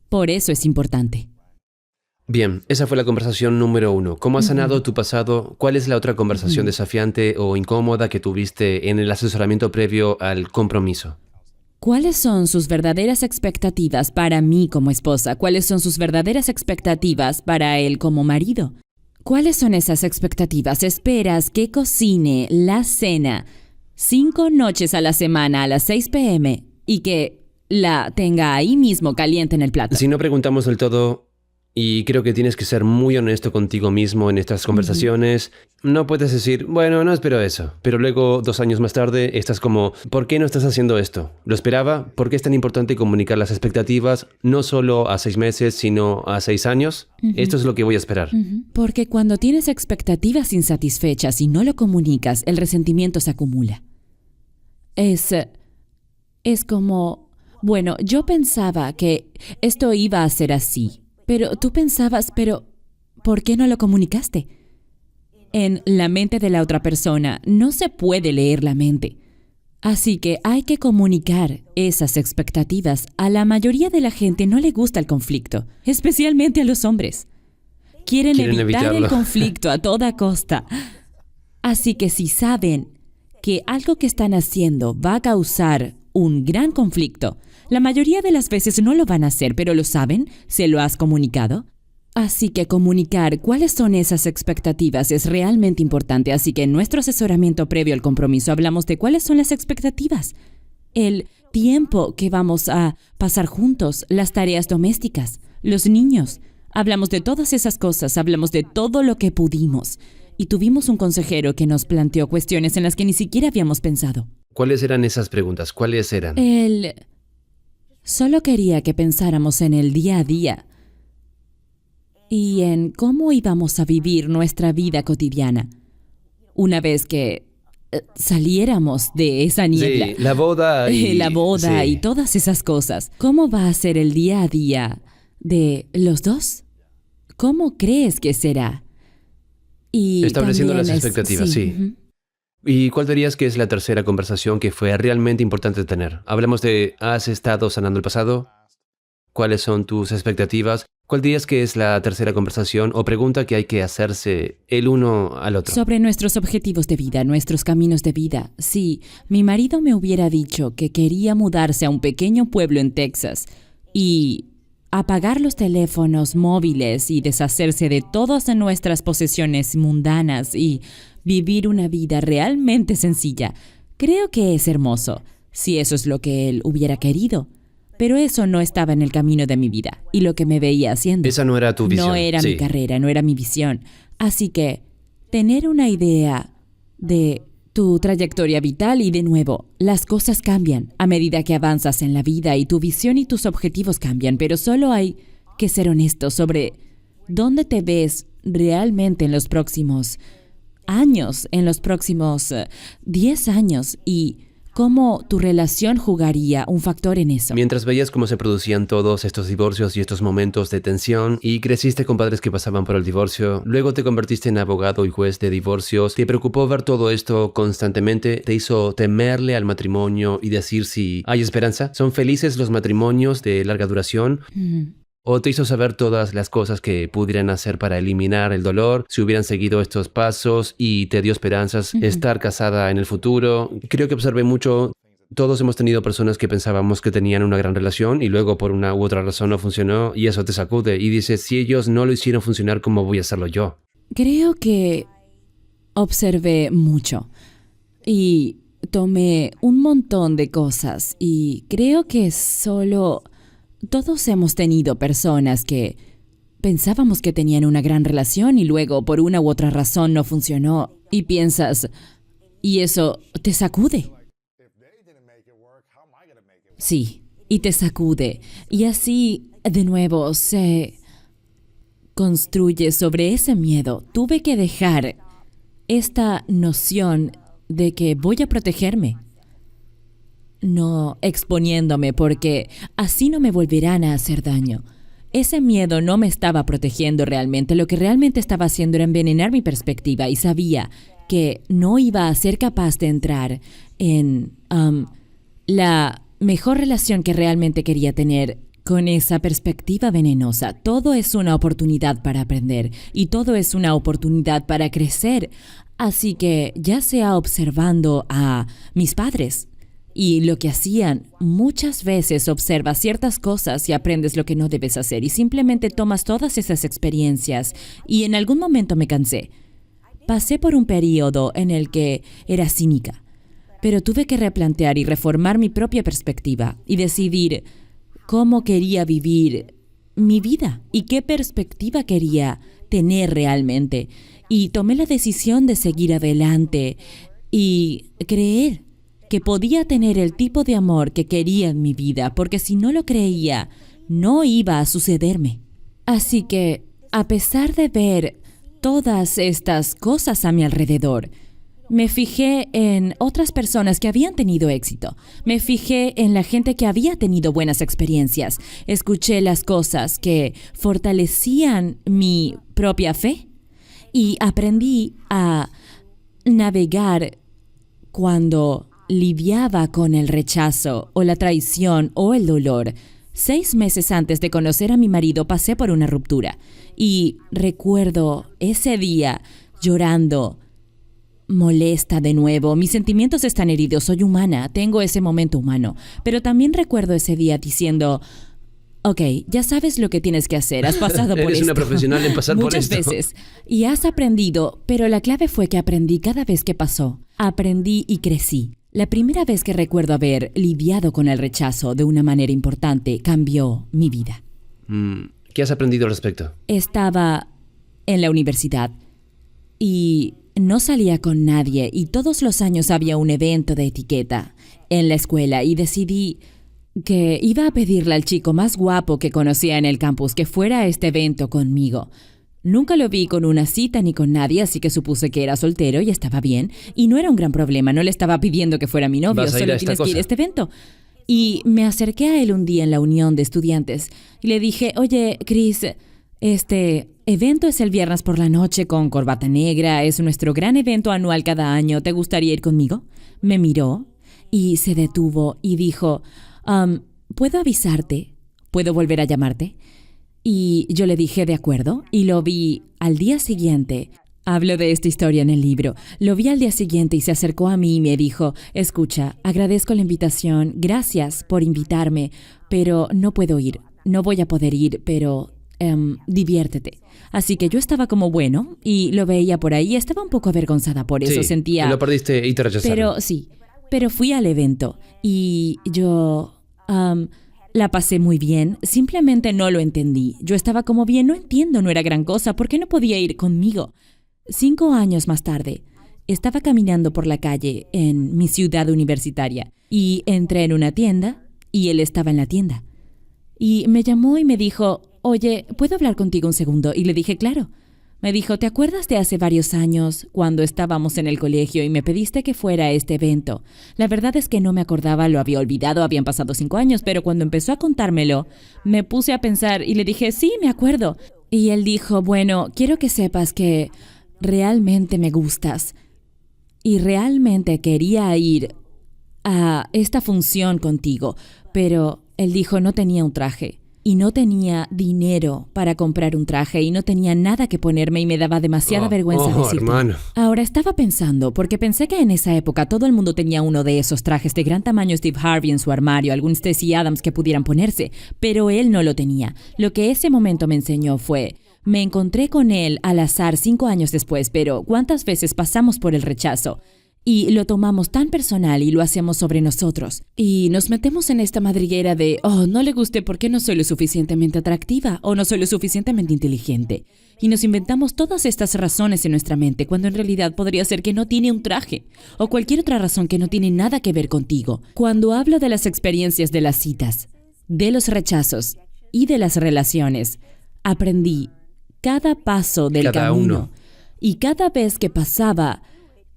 S1: Por eso es importante.
S3: Bien, esa fue la conversación número 1. ¿Cómo has sanado tu pasado? ¿Cuál es la otra conversación desafiante o incómoda que tuviste en el asesoramiento previo al compromiso?
S1: ¿Cuáles son sus verdaderas expectativas para mí como esposa? ¿Cuáles son sus verdaderas expectativas para él como marido? ¿Cuáles son esas expectativas? ¿Esperas que cocine la cena 5 noches a la semana a las 6 p.m. y que la tenga ahí mismo caliente en el plato?
S3: Si no preguntamos del todo, y creo que tienes que ser muy honesto contigo mismo en estas conversaciones, no puedes decir, bueno, no espero eso. Pero luego, 2 años más tarde, estás como, ¿por qué no estás haciendo esto? ¿Lo esperaba? ¿Por qué es tan importante comunicar las expectativas no solo a 6 meses, sino a 6 años? Esto es lo que voy a esperar.
S1: Porque cuando tienes expectativas insatisfechas y no lo comunicas, el resentimiento se acumula. Es como, bueno, yo pensaba que esto iba a ser así, pero tú pensabas, pero ¿por qué no lo comunicaste? En la mente de la otra persona no se puede leer la mente. Así que hay que comunicar esas expectativas. A la mayoría de la gente no le gusta el conflicto, especialmente a los hombres. Quieren evitar
S3: evitarlo.
S1: el conflicto a toda costa. Así que si saben que algo que están haciendo va a causar un gran conflicto, la mayoría de las veces no lo van a hacer, pero lo saben, ¿se lo has comunicado? Así que comunicar cuáles son esas expectativas es realmente importante. Así que en nuestro asesoramiento previo al compromiso hablamos de cuáles son las expectativas. El tiempo que vamos a pasar juntos, las tareas domésticas, los niños. Hablamos de todas esas cosas, hablamos de todo lo que pudimos. Y tuvimos un consejero que nos planteó cuestiones en las que ni siquiera habíamos pensado.
S3: ¿Cuáles eran esas preguntas? ¿Cuáles eran?
S1: Él solo quería que pensáramos en el día a día y en cómo íbamos a vivir nuestra vida cotidiana una vez que saliéramos de esa niebla.
S3: Sí, la boda y...
S1: La boda
S3: sí.
S1: y todas esas cosas. ¿Cómo va a ser el día a día de los dos? ¿Cómo crees que será? Y
S3: estableciendo las
S1: también
S3: expectativas, sí.
S1: Ujú.
S3: ¿Y cuál dirías que es la tercera conversación que fue realmente importante tener? Hablamos de, ¿has estado sanando el pasado? ¿Cuáles son tus expectativas? ¿Cuál dirías que es la tercera conversación o pregunta que hay que hacerse el uno al otro?
S1: Sobre nuestros objetivos de vida, nuestros caminos de vida. Si mi marido me hubiera dicho que quería mudarse a un pequeño pueblo en Texas y apagar los teléfonos móviles y deshacerse de todas nuestras posesiones mundanas y vivir una vida realmente sencilla, creo que es hermoso, si eso es lo que él hubiera querido. Pero eso no estaba en el camino de mi vida y lo que me veía haciendo.
S3: Esa no era tu visión.
S1: No era
S3: sí.
S1: mi carrera, no era mi visión. Así que tener una idea de tu trayectoria vital y de nuevo, las cosas cambian a medida que avanzas en la vida y tu visión y tus objetivos cambian, pero solo hay que ser honesto sobre dónde te ves realmente en los próximos años, en los próximos 10 años y cómo tu relación jugaría un factor en eso.
S3: Mientras veías cómo se producían todos estos divorcios y estos momentos de tensión y creciste con padres que pasaban por el divorcio, luego te convertiste en abogado y juez de divorcios, ¿te preocupó ver todo esto constantemente? ¿Te hizo temerle al matrimonio y decir si hay esperanza? ¿Son felices los matrimonios de larga duración? ¿O te hizo saber todas las cosas que pudieran hacer para eliminar el dolor si hubieran seguido estos pasos y te dio esperanzas estar casada en el futuro? Creo que observé mucho. Todos hemos tenido personas que pensábamos que tenían una gran relación y luego por una u otra razón no funcionó y eso te sacude y dices, si ellos no lo hicieron funcionar, ¿cómo voy a hacerlo yo?
S1: Creo que observé mucho y tomé un montón de cosas y creo que solo... Todos hemos tenido personas que pensábamos que tenían una gran relación y luego por una u otra razón no funcionó y piensas, y eso te sacude. Sí, y te sacude. Y así, de nuevo, se construye sobre ese miedo. Tuve que dejar esta noción de que voy a protegerme. No exponiéndome porque así no me volverán a hacer daño. Ese miedo no me estaba protegiendo realmente. Lo que realmente estaba haciendo era envenenar mi perspectiva y sabía que no iba a ser capaz de entrar en la mejor relación que realmente quería tener con esa perspectiva venenosa. Todo es una oportunidad para aprender y todo es una oportunidad para crecer. Así que ya sea observando a mis padres, y lo que hacían, muchas veces observas ciertas cosas y aprendes lo que no debes hacer y simplemente tomas todas esas experiencias y en algún momento me cansé. Pasé por un periodo en el que era cínica, pero tuve que replantear y reformar mi propia perspectiva y decidir cómo quería vivir mi vida y qué perspectiva quería tener realmente. Y tomé la decisión de seguir adelante y creer que podía tener el tipo de amor que quería en mi vida, porque si no lo creía, no iba a sucederme. Así que, a pesar de ver todas estas cosas a mi alrededor, me fijé en otras personas que habían tenido éxito. Me fijé en la gente que había tenido buenas experiencias. Escuché las cosas que fortalecían mi propia fe y aprendí a navegar cuando lidiaba con el rechazo o la traición o el dolor. 6 meses antes de conocer a mi marido pasé por una ruptura y recuerdo ese día llorando, molesta de nuevo. Mis sentimientos están heridos, soy humana, tengo ese momento humano. Pero también recuerdo ese día diciendo, ok, ya sabes lo que tienes que hacer, has pasado por esto.
S3: Eres una profesional en pasar por
S1: muchas
S3: esto.
S1: veces y has aprendido, pero la clave fue que aprendí cada vez que pasó. Aprendí y crecí. La primera vez que recuerdo haber lidiado con el rechazo de una manera importante cambió mi vida.
S3: ¿Qué has aprendido al respecto?
S1: Estaba en la universidad y no salía con nadie y todos los años había un evento de etiqueta en la escuela y decidí que iba a pedirle al chico más guapo que conocía en el campus que fuera a este evento conmigo. Nunca lo vi con una cita ni con nadie, así que supuse que era soltero y estaba bien. Y no era un gran problema, no le estaba pidiendo que fuera mi novio,
S3: ¿Vas a ir
S1: solo
S3: a esta
S1: tienes que ir
S3: cosa?
S1: a este evento. Y me acerqué a él un día en la unión de estudiantes y le dije, oye, Chris, este evento es el viernes por la noche con corbata negra, es nuestro gran evento anual cada año, ¿te gustaría ir conmigo? Me miró y se detuvo y dijo, ¿puedo avisarte? ¿Puedo volver a llamarte? Y yo le dije, de acuerdo, y lo vi al día siguiente. Hablo de esta historia en el libro. Lo vi al día siguiente y se acercó a mí y me dijo, escucha, agradezco la invitación, gracias por invitarme, pero no puedo ir, no voy a poder ir, pero diviértete. Así que yo estaba como bueno y lo veía por ahí, estaba un poco avergonzada por eso,
S3: Sí,
S1: sentía...
S3: lo perdiste y te rechazaron.
S1: Pero sí, pero fui al evento y yo la pasé muy bien, simplemente no lo entendí. Yo estaba como bien, no entiendo, no era gran cosa, ¿por qué no podía ir conmigo? 5 años más tarde, estaba caminando por la calle en mi ciudad universitaria y entré en una tienda y él estaba en la tienda. Y me llamó y me dijo, oye, ¿puedo hablar contigo un segundo? Y le dije, claro. Me dijo, ¿te acuerdas de hace varios años cuando estábamos en el colegio y me pediste que fuera a este evento? La verdad es que no me acordaba, lo había olvidado, habían pasado 5 años, pero cuando empezó a contármelo, me puse a pensar y le dije, sí, me acuerdo. Y él dijo, bueno, quiero que sepas que realmente me gustas y realmente quería ir a esta función contigo, pero él dijo no tenía un traje y no tenía dinero para comprar un traje y no tenía nada que ponerme y me daba demasiada vergüenza decirte.
S3: Hermano.
S1: Ahora estaba pensando, porque pensé que en esa época todo el mundo tenía uno de esos trajes de gran tamaño Steve Harvey en su armario, algún Stacey Adams que pudieran ponerse, pero él no lo tenía. Lo que ese momento me enseñó fue... Me encontré con él al azar 5 años después, pero ¿cuántas veces pasamos por el rechazo? Y lo tomamos tan personal y lo hacemos sobre nosotros. Y nos metemos en esta madriguera de, no le guste porque no soy lo suficientemente atractiva o no soy lo suficientemente inteligente. Y nos inventamos todas estas razones en nuestra mente, cuando en realidad podría ser que no tiene un traje o cualquier otra razón que no tiene nada que ver contigo. Cuando hablo de las experiencias de las citas, de los rechazos y de las relaciones, aprendí cada paso del
S3: Cada
S1: camino.
S3: uno.
S1: Y cada vez que pasaba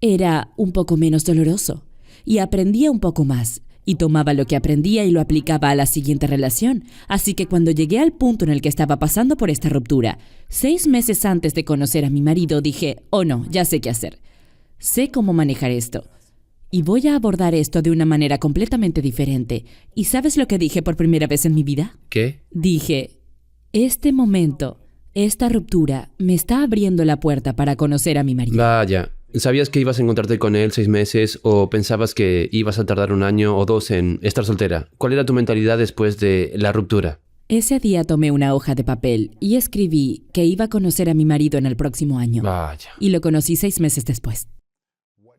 S1: era un poco menos doloroso. Y aprendía un poco más. Y tomaba lo que aprendía y lo aplicaba a la siguiente relación. Así que cuando llegué al punto en el que estaba pasando por esta ruptura, 6 meses antes de conocer a mi marido, dije, no, ya sé qué hacer. Sé cómo manejar esto. Y voy a abordar esto de una manera completamente diferente. ¿Y sabes lo que dije por primera vez en mi vida?
S3: ¿Qué?
S1: Dije, este momento... Esta ruptura me está abriendo la puerta para conocer a mi marido.
S3: Vaya. ¿Sabías que ibas a encontrarte con él 6 meses o pensabas que ibas a tardar 1 año o 2 en estar soltera? ¿Cuál era tu mentalidad después de la ruptura?
S1: Ese día tomé una hoja de papel y escribí que iba a conocer a mi marido en el próximo año.
S3: Vaya.
S1: Y lo conocí 6 meses después.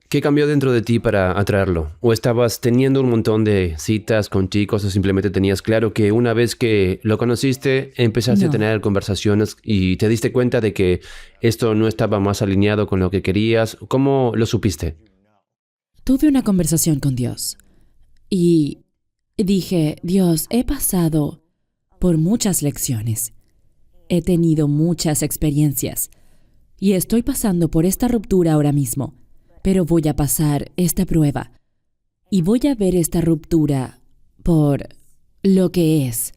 S3: ¿Qué cambió dentro de ti para atraerlo? ¿O estabas teniendo un montón de citas con chicos o simplemente tenías claro que una vez que lo conociste empezaste a tener conversaciones y te diste cuenta de que esto no estaba más alineado con lo que querías? ¿Cómo lo supiste?
S1: Tuve una conversación con Dios y dije, Dios, he pasado por muchas lecciones. He tenido muchas experiencias y estoy pasando por esta ruptura ahora mismo. Pero voy a pasar esta prueba y voy a ver esta ruptura por lo que es.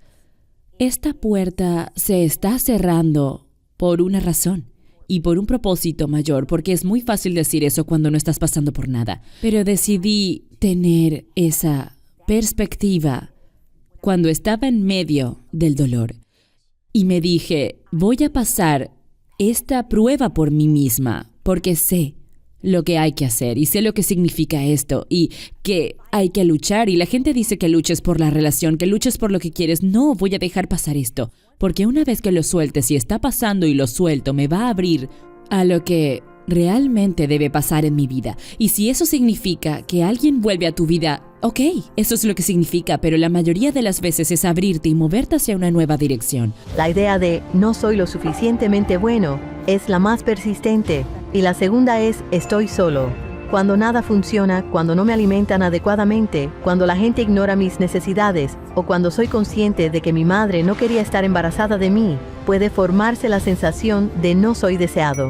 S1: Esta puerta se está cerrando por una razón y por un propósito mayor, porque es muy fácil decir eso cuando no estás pasando por nada. Pero decidí tener esa perspectiva cuando estaba en medio del dolor y me dije, voy a pasar esta prueba por mí misma, porque sé lo que hay que hacer y sé lo que significa esto y que hay que luchar y la gente dice que luches por la relación, que luches por lo que quieres. No voy a dejar pasar esto, porque una vez que lo sueltes y está pasando y lo suelto, me va a abrir a lo que realmente debe pasar en mi vida. Y si eso significa que alguien vuelve a tu vida, ok, eso es lo que significa, pero la mayoría de las veces es abrirte y moverte hacia una nueva dirección.
S4: La idea de no soy lo suficientemente bueno es la más persistente, y la segunda es estoy solo. Cuando nada funciona, cuando no me alimentan adecuadamente, cuando la gente ignora mis necesidades o cuando soy consciente de que mi madre no quería estar embarazada de mí, puede formarse la sensación de no soy deseado.